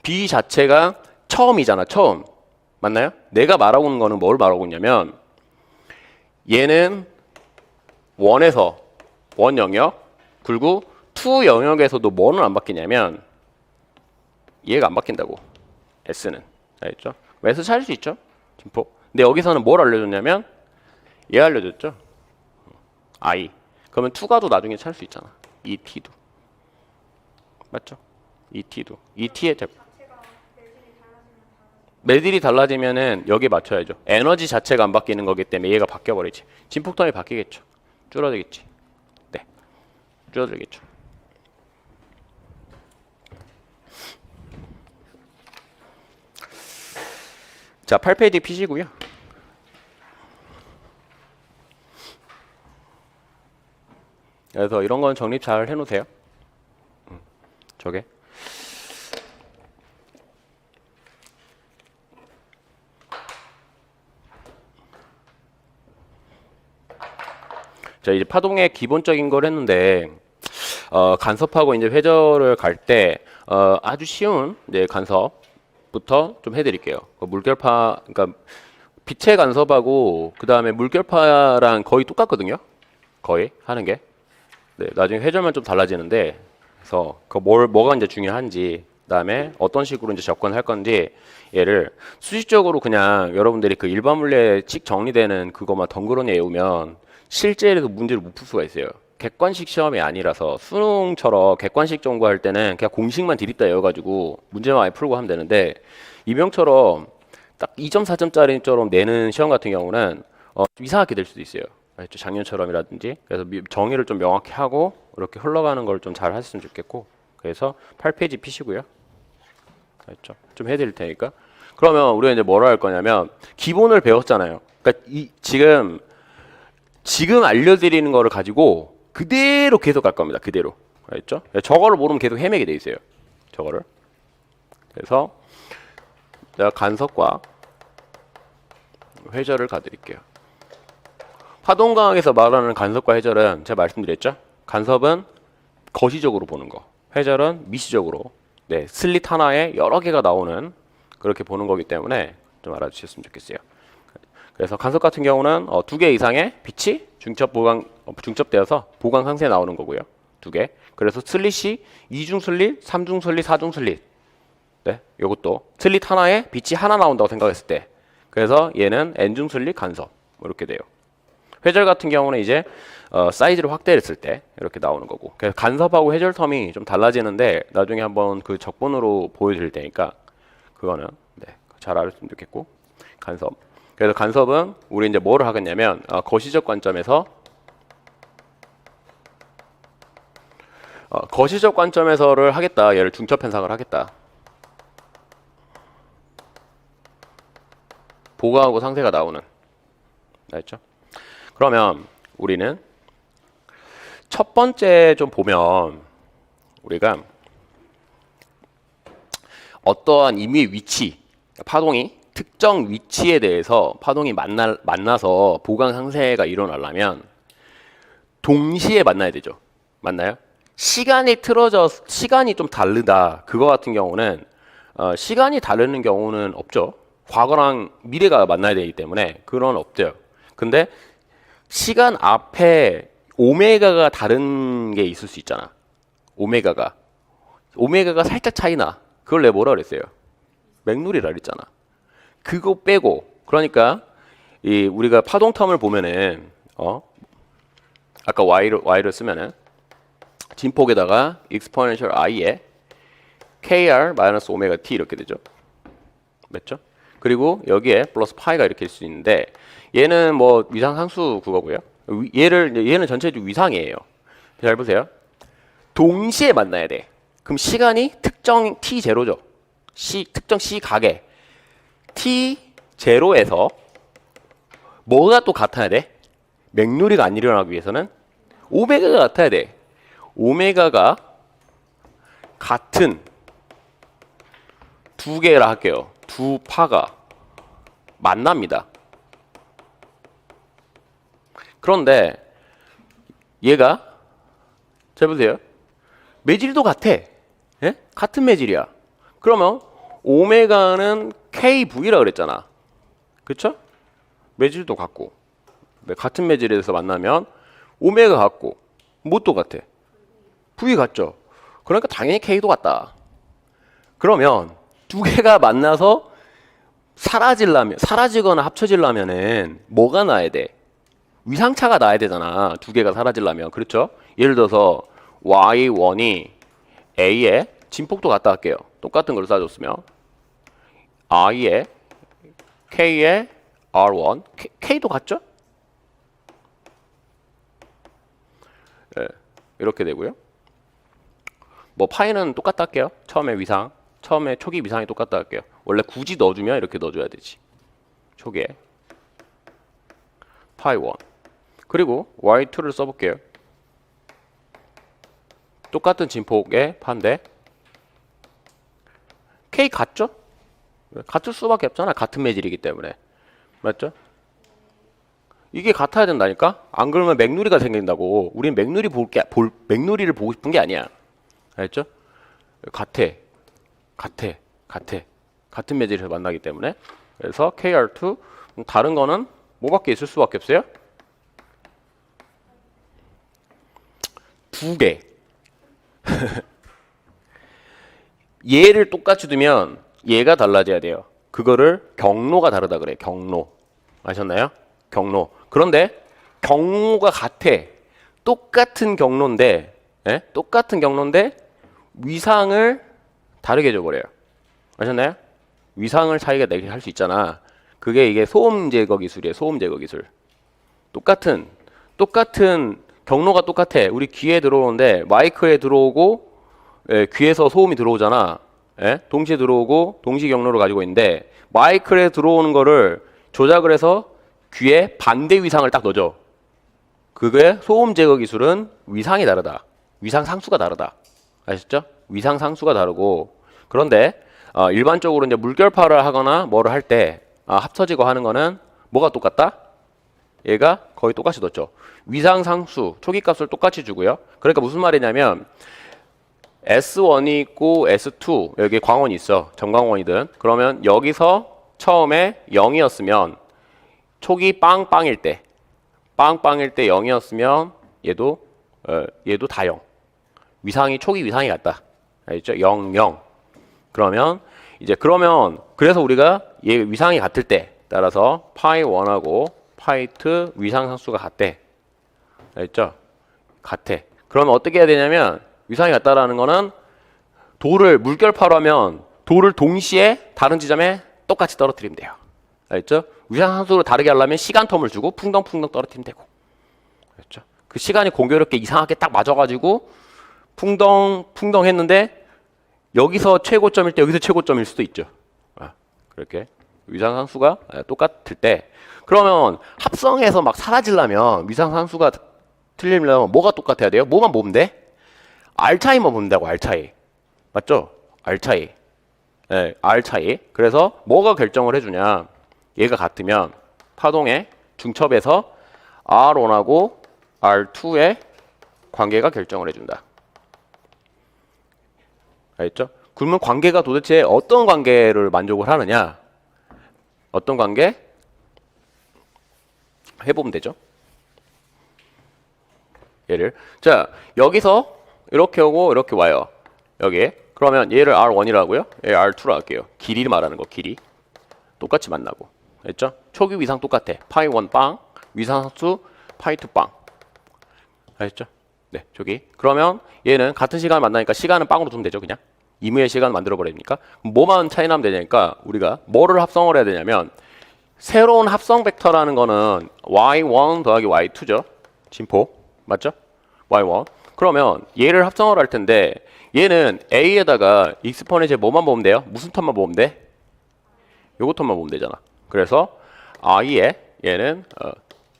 B 자체가 처음이잖아 처음. 맞나요? 내가 말하고 있는 거는 뭘 말하고 있냐면 얘는 원에서 원 영역 그리고 투 영역에서도 뭐는 안 바뀌냐면 얘가 안 바뀐다고. S는. 알겠죠? S 찾을 수 있죠? 진폭. 근데 여기서는 뭘 알려줬냐면 얘 알려줬죠? I. 그러면 투가도 나중에 찾을 수 있잖아. ET도. 맞죠? ET도. ET의 매질이 달라지면은 여기 맞춰야죠. 에너지 자체가 안 바뀌는 거기 때문에 얘가 바뀌어버리지. 진폭턴이 바뀌겠죠. 줄어들겠지. 네. 줄어들겠죠. 자, 8페이지 피시고요. 그래서 이런 건 정립 잘 해놓으세요. 저게. 자, 이제 파동의 기본적인 걸 했는데 간섭하고 이제 회절을 갈 때 아주 쉬운 이제 간섭부터 좀 해드릴게요. 물결파, 그러니까 빛의 간섭하고 그 다음에 물결파랑 거의 똑같거든요. 거의 하는 게. 네, 나중에 회절만 좀 달라지는데, 그래서 뭐가 이제 중요한지, 그다음에 어떤 식으로 이제 접근할 건지 얘를 수식적으로 그냥 여러분들이 그 일반 물리에 칙 정리되는 그거만 덩그러니 외우면 실제로도 문제를 못 풀 수가 있어요. 객관식 시험이 아니라서 수능처럼 객관식 정보할 때는 그냥 공식만 디립다 외워가지고 문제만 많이 풀고 하면 되는데 이병처럼 딱 2점, 4점짜리처럼 내는 시험 같은 경우는 좀 이상하게 될 수도 있어요. 알죠? 작년처럼이라든지. 그래서 정의를 좀 명확히 하고 이렇게 흘러가는 걸 좀 잘 하셨으면 좋겠고. 그래서 8페이지 피시고요. 알죠? 좀 해드릴 테니까. 그러면 우리가 이제 뭐라 할 거냐면 기본을 배웠잖아요. 그러니까 지금 알려드리는 거를 가지고 그대로 계속 갈 겁니다. 그대로. 알죠? 저거를 모르면 계속 헤매게 돼 있어요. 저거를. 그래서 제가 간섭과 회절을 가드릴게요. 파동강학에서 말하는 간섭과 회절은 제가 말씀드렸죠? 간섭은 거시적으로 보는 거, 회절은 미시적으로, 네, 슬릿 하나에 여러 개가 나오는 그렇게 보는 거기 때문에 좀 알아주셨으면 좋겠어요. 그래서 간섭 같은 경우는 2개 이상의 빛이 중첩되어서 보강 상세에 나오는 거고요. 2개. 그래서 슬릿이 2중 슬릿, 3중 슬릿, 4중 슬릿. 네, 요것도 슬릿 하나에 빛이 하나 나온다고 생각했을 때, 그래서 얘는 n중 슬릿 간섭 이렇게 돼요. 회절 같은 경우는 이제 사이즈를 확대했을 때 이렇게 나오는 거고, 그래서 간섭하고 회절 텀이 좀 달라지는데 나중에 한번 그 적분으로 보여드릴 테니까 그거는 네, 잘 알았으면 좋겠고. 간섭. 그래서 간섭은 우리 이제 뭐를 하겠냐면 거시적 관점에서 거시적 관점에서를 하겠다. 얘를 중첩 현상을 하겠다. 보강하고 상세가 나오는. 알죠? 그러면 우리는 첫 번째 좀 보면 우리가 어떠한 임의의 위치, 파동이 특정 위치에 대해서 파동이 만나서 보강 상세가 일어나려면 동시에 만나야 되죠. 맞나요? 시간이 좀 다르다. 그거 같은 경우는 시간이 다르는 경우는 없죠. 과거랑 미래가 만나야 되기 때문에 그런 없대요. 근데 시간 앞에 오메가가 다른 게 있을 수 있잖아. 오메가가 살짝 차이나. 그걸 내가 뭐라 그랬어요? 맥누리라 그랬잖아. 그거 빼고, 그러니까 우리가 파동 텀을 보면은 아까 y를 쓰면은 진폭에다가 exponential i에 kr 마이너스 오메가 t 이렇게 되죠. 맞죠? 그리고 여기에 플러스 파이가 이렇게 될 수 있는데, 얘는 뭐 위상상수 그거고요. 얘는 전체적으로 위상이에요. 잘 보세요. 동시에 만나야 돼. 그럼 시간이 특정 t0죠. 특정 c 각에 t0에서 뭐가 또 같아야 돼? 맥누리가 안 일어나기 위해서는 오메가가 같아야 돼. 오메가가 같은 두 개라 할게요. 두 파가 만납니다. 그런데 얘가 잘 보세요. 매질도 같아. 예? 같은 매질이야. 그러면 오메가는 KV라 그랬잖아. 그쵸? 매질도 같고. 같은 매질에서 만나면 오메가 같고 뭣도 같아? V 같죠? 그러니까 당연히 K도 같다. 그러면 두 개가 만나서 사라지거나 합쳐지려면은 뭐가 나야 돼? 위상차가 나야 되잖아. 두 개가 사라지려면. 그렇죠? 예를 들어서 Y1이 A에 진폭도 갖다 할게요. 똑같은 걸 쏴줬으면 I에 K에 R1 K도 같죠? 네, 이렇게 되고요. 뭐 파이는 똑같다 할게요. 처음에 초기 위상이 똑같다 할게요. 원래 굳이 넣어주면 이렇게 넣어줘야 되지. 초기에 파이 1. 그리고 Y2를 써볼게요. 똑같은 진폭의 파인데 K 같죠? 같을 수밖에 없잖아. 같은 매질이기 때문에. 맞죠? 이게 같아야 된다니까? 안 그러면 맥누리가 생긴다고. 우린 맥누리를 보고 싶은 게 아니야. 알죠? 같은 매질에서 만나기 때문에. 그래서 KR2 다른 거는 뭐밖에 있을 수밖에 없어요? 두 개. 얘를 똑같이 두면 얘가 달라져야 돼요. 그거를 경로가 다르다 그래. 경로. 아셨나요? 경로. 그런데 경로가 같아. 똑같은 경로인데 위상을 다르게 줘버려요. 아셨나요? 위상을 차이가 내게 할 수 있잖아. 그게 이게 소음 제거 기술이에요. 소음 제거 기술. 똑같은 경로가 똑같아. 우리 귀에 들어오는데 마이크에 들어오고 귀에서 소음이 들어오잖아. 동시에 들어오고 동시 경로를 가지고 있는데 마이크에 들어오는 거를 조작을 해서 귀에 반대 위상을 딱 넣어줘. 그게 소음 제거 기술은 위상이 다르다. 위상 상수가 다르다. 아셨죠? 위상 상수가 다르고 그런데 일반적으로 이제 물결파를 하거나 뭐를 할 때 합쳐지고 하는 거는 뭐가 똑같다? 얘가 거의 똑같이 넣었죠. 위상 상수 초기 값을 똑같이 주고요. 그러니까 무슨 말이냐면 S1이 있고 S2 여기 광원이 있어. 점광원이든 그러면 여기서 처음에 0이었으면 초기 빵빵일 때 0이었으면 얘도 다 0. 위상이 초기 위상이 같다. 알겠죠? 0, 0. 그러면 그래서 우리가 얘 위상이 같을 때 따라서 파이 1하고 파이 2 위상 상수가 같대. 알겠죠? 같아. 그러면 어떻게 해야 되냐면 위상이 같다라는 거는 돌을 물결파로 하면 돌을 동시에 다른 지점에 똑같이 떨어뜨리면 돼요. 알겠죠? 위상 상수를 다르게 하려면 시간 텀을 주고 풍덩풍덩 떨어뜨리면 되고. 알겠죠? 그 시간이 공교롭게 이상하게 딱 맞아가지고 풍덩 했는데 여기서 최고점일 때 여기서 최고점일 수도 있죠. 그렇게 위상 상수가 똑같을 때 그러면 합성해서 막 사라지려면 위상 상수가 틀리려면 뭐가 똑같아야 돼요? 뭐만 보면 돼? R 차이만 본다고. R 차이 맞죠? R 차이. R 차이. 그래서 뭐가 결정을 해주냐? 얘가 같으면 파동의 중첩에서 R1하고 R2의 관계가 결정을 해준다. 알겠죠? 그러면 관계가 도대체 어떤 관계를 만족을 하느냐? 어떤 관계? 해보면 되죠. 얘를 자 여기서 이렇게 오고 이렇게 와요. 여기 그러면 얘를 R1이라고요? 얘 R2로 할게요. 길이를 말하는 거. 길이 똑같이 만나고 알겠죠? 초기 위상 똑같아. 파이 1 빵 위상수 파이 2 빵. 알겠죠? 네, 저기. 그러면 얘는 같은 시간 만나니까 시간은 빵으로 두면 되죠, 그냥. 임의의 시간 만들어 버리니까. 뭐만 차이 나면 되냐니까 우리가 뭐를 합성을 해야 되냐면 새로운 합성 벡터라는 거는 y1 더하기 y2죠. 진포. 맞죠? y1. 그러면 얘를 합성을 할 텐데 얘는 a에다가 익스포넨셜 뭐만 보면 돼요? 무슨 텀만 보면 돼? 요거 텀만 보면 되잖아. 그래서 i에 얘는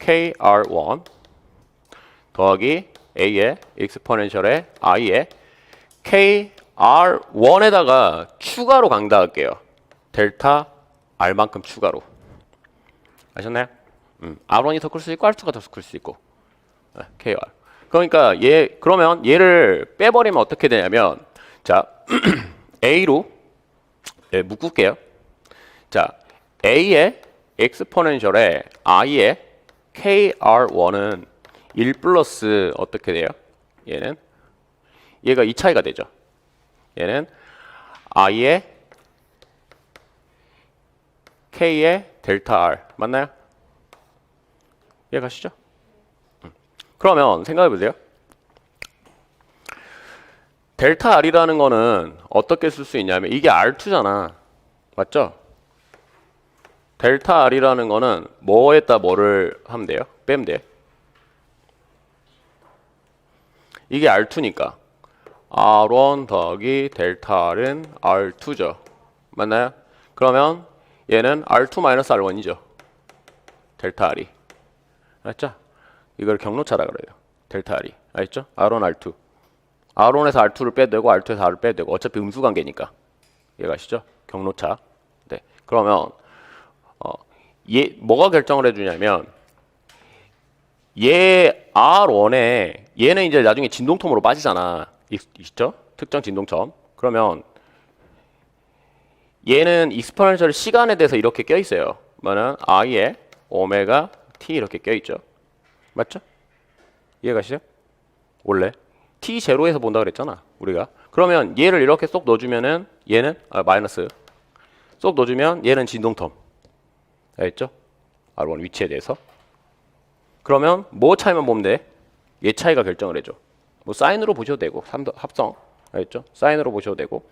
kr1 더하기 a의 익스포넨셜에 i에 kr1에다가 추가로 강조할게요. 델타 r만큼 추가로. 아셨나요? r1이 더 클 수 있고 r2가 더 클 수 있고. kr. 그러니까 그러면 얘를 빼버리면 어떻게 되냐면 자 a로 묶을게요. 자 a의 익스포넨셜에 i의 kr1은 1 플러스 어떻게 돼요? 얘가 이 차이가 되죠. 얘는 i의 k의 델타 r 맞나요? 이해가시죠? 그러면 생각해 보세요. 델타 r이라는 거는 어떻게 쓸 수 있냐면 이게 r2잖아. 맞죠? 델타 r이라는 거는 뭐에다 뭐를 하면 돼요? 빼면 돼요. 이게 R2니까 R1 더하기 델타 R은 R2죠. 맞나요? 그러면 얘는 R2 R1이죠. 델타 R이. 알았죠? 이걸 경로차라 그래요. 델타 R이. 알겠죠? R1, R2. R1에서 R2를 빼도 되고 R2에서 R을 빼도 되고 어차피 음수관계니까. 이해가시죠? 경로차. 네. 그러면 뭐가 결정을 해주냐면 얘 R1에 얘는 이제 나중에 진동텀으로 빠지잖아. 있죠? 특정 진동점. 그러면 얘는 익스포넨셜 시간에 대해서 이렇게 껴있어요. 뭐는 i에 오메가 t 이렇게 껴있죠. 맞죠? 이해가시죠? 원래 t0에서 본다 그랬잖아. 우리가. 그러면 얘를 이렇게 쏙 넣어주면은 얘는 마이너스 쏙 넣어주면 얘는 진동텀. 알겠죠? R1 위치에 대해서. 그러면 뭐 차이만 보면 돼? 얘 차이가 결정을 해줘. 뭐 사인으로 보셔도 되고 합성. 알겠죠? 사인으로 보셔도 되고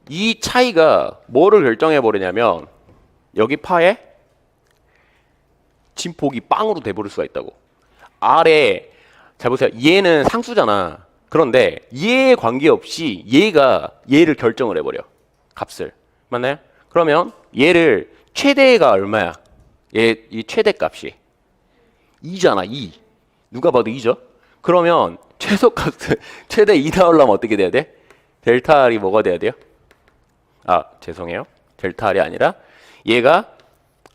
이 차이가 뭐를 결정해 버리냐면 여기 파에 진폭이 빵으로 돼버릴 수가 있다고. 아래 잘 보세요. 얘는 상수잖아. 그런데 얘에 관계없이 얘가 얘를 결정을 해버려. 값을. 맞나요? 그러면 얘를 최대가 얼마야? 이 최대값이 2잖아. 2. 누가 봐도 2죠? 그러면 최소값 최대 2 나오려면 어떻게 돼야 돼? 델타 R이 뭐가 돼야 돼요? 아, 죄송해요. 델타 R이 아니라 얘가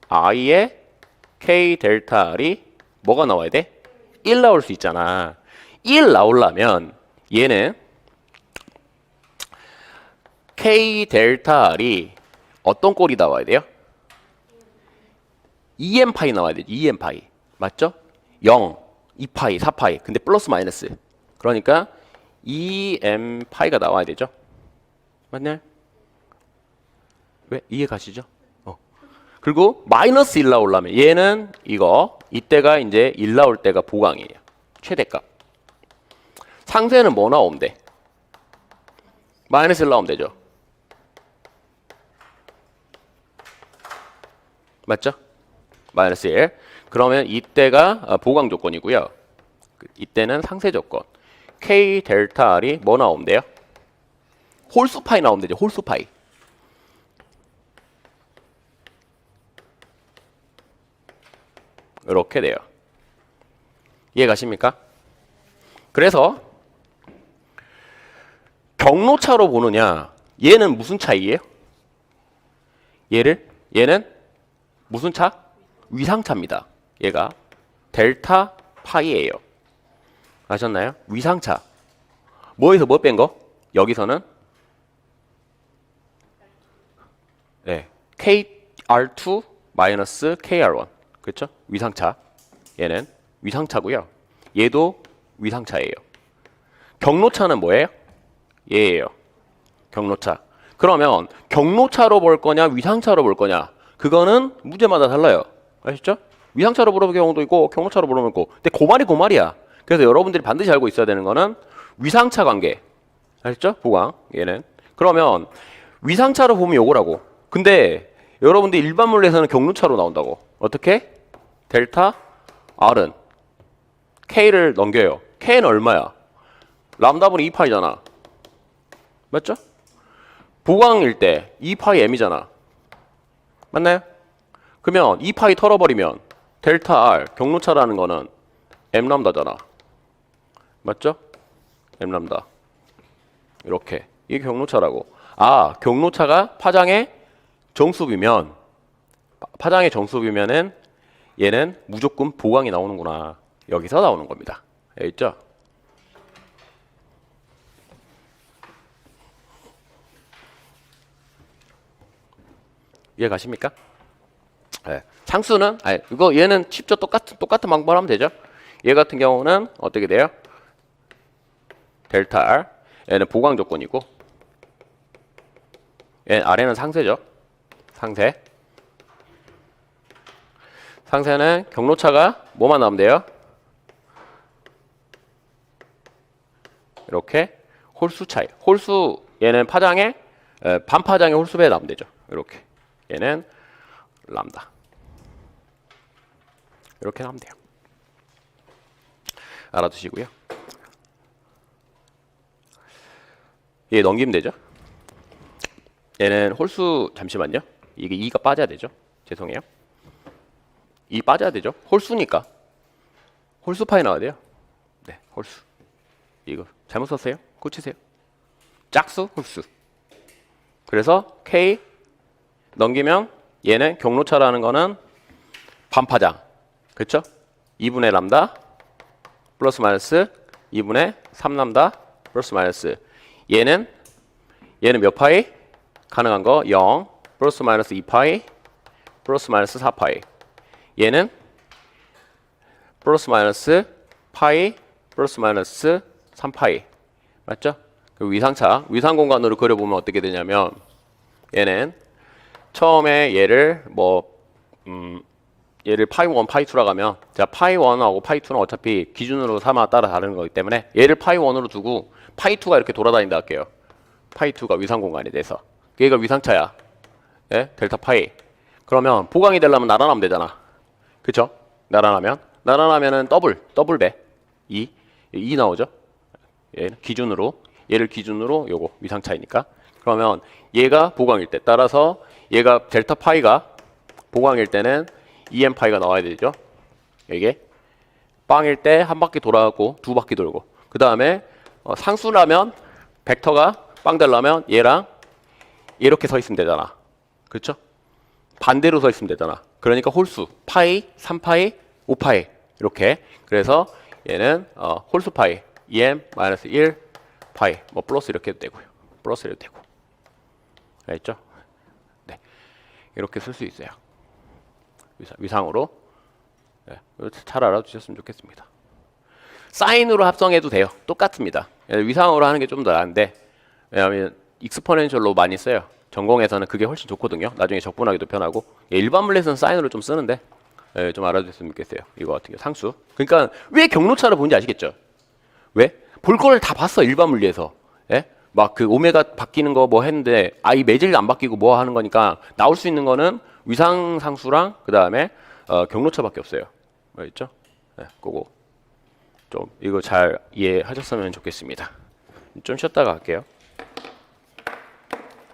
I의 K 델타 R이 뭐가 나와야 돼? 1 나올 수 있잖아. 1 나오려면 얘는 K 델타 R이 어떤 꼴이 나와야 돼요? 2m 파이 나와야 되죠. 2m 파이. 맞죠? 0, 2파이, 4파이. 근데 플러스 마이너스. 그러니까 2m 파이가 나와야 되죠. 맞나요? 왜? 이해 가시죠? 그리고 마이너스 1 나오려면 얘는 이거 이때가 이제 1 나올 때가 보강이에요. 최대값. 상세는 뭐 나오면 돼? 마이너스 1 나오면 되죠. 맞죠? 마이너스 1. 그러면 이때가 보강 조건이고요. 이때는 상세 조건. K 델타 R이 뭐 나오면 돼요? 홀수 파이 나오면 되죠. 홀수 파이. 이렇게 돼요. 이해 가십니까? 그래서 경로차로 보느냐, 얘는 무슨 차이예요? 얘는 무슨 차? 위상차입니다. 얘가 델타 파이예요. 아셨나요? 위상차. 뭐에서 뭐 뺀 거? 여기서는 네, KR2 마이너스 KR1. 그렇죠? 위상차. 얘는 위상차고요. 얘도 위상차예요. 경로차는 뭐예요? 얘예요. 경로차. 그러면 경로차로 볼 거냐, 위상차로 볼 거냐? 그거는 문제마다 달라요. 아시죠? 위상차로 보는 경우도 있고 경로차로 보는 경우도 있고. 근데 고말이 고말이야. 그래서 여러분들이 반드시 알고 있어야 되는 거는 위상차 관계. 아시죠? 보강. 얘는. 그러면 위상차로 보면 요거라고. 근데 여러분들 일반 물리에서는 경로차로 나온다고. 어떻게? 델타 R은 K를 넘겨요. K는 얼마야? 람다분이 2파이잖아. 맞죠? 보강일 때 2파이 M이잖아. 맞나요? 그러면 2파이 털어버리면 델타 R 경로차라는 거는 M 람다잖아. 맞죠? M 람다. 이렇게. 이게 경로차라고. 아, 경로차가 파장의 정수비면 파장의 정수비면은 얘는 무조건 보강이 나오는구나. 여기서 나오는 겁니다. 여기 있죠? 이해 가십니까? 네. 상수는 이거 얘는 쉽죠. 똑같은 방법을 하면 되죠. 얘 같은 경우는 어떻게 돼요? 델타 R. 얘는 보강 조건이고 얘 아래는 상세죠. 상세. 상세는 경로차가 뭐만 나오면 돼요? 이렇게 홀수 차이. 홀수 얘는 파장의 반파장의 홀수배에 나오면 되죠. 이렇게. 얘는 람다. 이렇게 하면 돼요. 알아두시고요. 얘 넘기면 되죠. 얘는 홀수 잠시만요. 이게 2가 빠져야 되죠. 죄송해요. 2 빠져야 되죠. 홀수니까. 홀수 파이 나와야 돼요. 네, 홀수. 이거 잘못 썼어요. 고치세요. 짝수, 홀수. 그래서 K 넘기면 얘는 경로차라는 거는 반파장. 그렇죠? 2분의 람다 플러스 마이너스 2분의 3람다 플러스 마이너스. 얘는 몇 파이? 가능한 거 0 플러스 마이너스 2파이 플러스 마이너스 4파이. 얘는 플러스 마이너스 파이 플러스 마이너스 3파이. 맞죠? 그 위상차, 위상공간으로 그려보면 어떻게 되냐면 얘는 처음에 얘를 얘를 파이 1, 파이 2라고 하면 자 파이 1하고 파이 2는 어차피 기준으로 삼아 따라 다른 거기 때문에 얘를 파이 1으로 두고 파이 2가 이렇게 돌아다닌다 할게요. 파이 2가 위상공간에 대해서. 얘가 위상차야. 예? 델타 파이. 그러면 보강이 되려면 나란하면 되잖아. 그쵸? 나란하면은 더블 배. 2 나오죠? 얘를 기준으로 요거 위상차이니까. 그러면 얘가 보강일 때 따라서 얘가 델타 파이가 보강일 때는 2m 파이가 나와야 되죠. 이게 빵일 때 한 바퀴 돌아가고 두 바퀴 돌고. 그 다음에 상수라면 벡터가 빵 되려면 얘랑 이렇게 서 있으면 되잖아. 그렇죠? 반대로 서 있으면 되잖아. 그러니까 홀수 파이, 3파이, 5파이 이렇게. 그래서 얘는 홀수 파이 2m-1 파이 뭐 플러스 이렇게 해도 되고요. 플러스 이렇게 되고. 알겠죠? 네. 이렇게 쓸 수 있어요. 위상으로. 네. 잘 알아두셨으면 좋겠습니다. 사인으로 합성해도 돼요. 똑같습니다. 위상으로 하는 게 좀 더 나은데 왜냐하면 익스포넨셜로 많이 써요. 전공에서는 그게 훨씬 좋거든요. 나중에 적분하기도 편하고. 일반 물리에서는 사인으로 좀 쓰는데 좀 알아두셨으면 좋겠어요. 이거 같은 경우 상수. 그러니까 왜 경로차를 보는지 아시겠죠? 왜? 볼 거를 다 봤어. 일반 물리에서. 예? 막 그 오메가 바뀌는 거 뭐 했는데 이 매질 안 바뀌고 뭐 하는 거니까 나올 수 있는 거는 위상 상수랑 그 다음에 경로차밖에 없어요. 알겠죠? 네, 그거 좀 이거 잘 이해하셨으면 좋겠습니다. 좀 쉬었다가 할게요.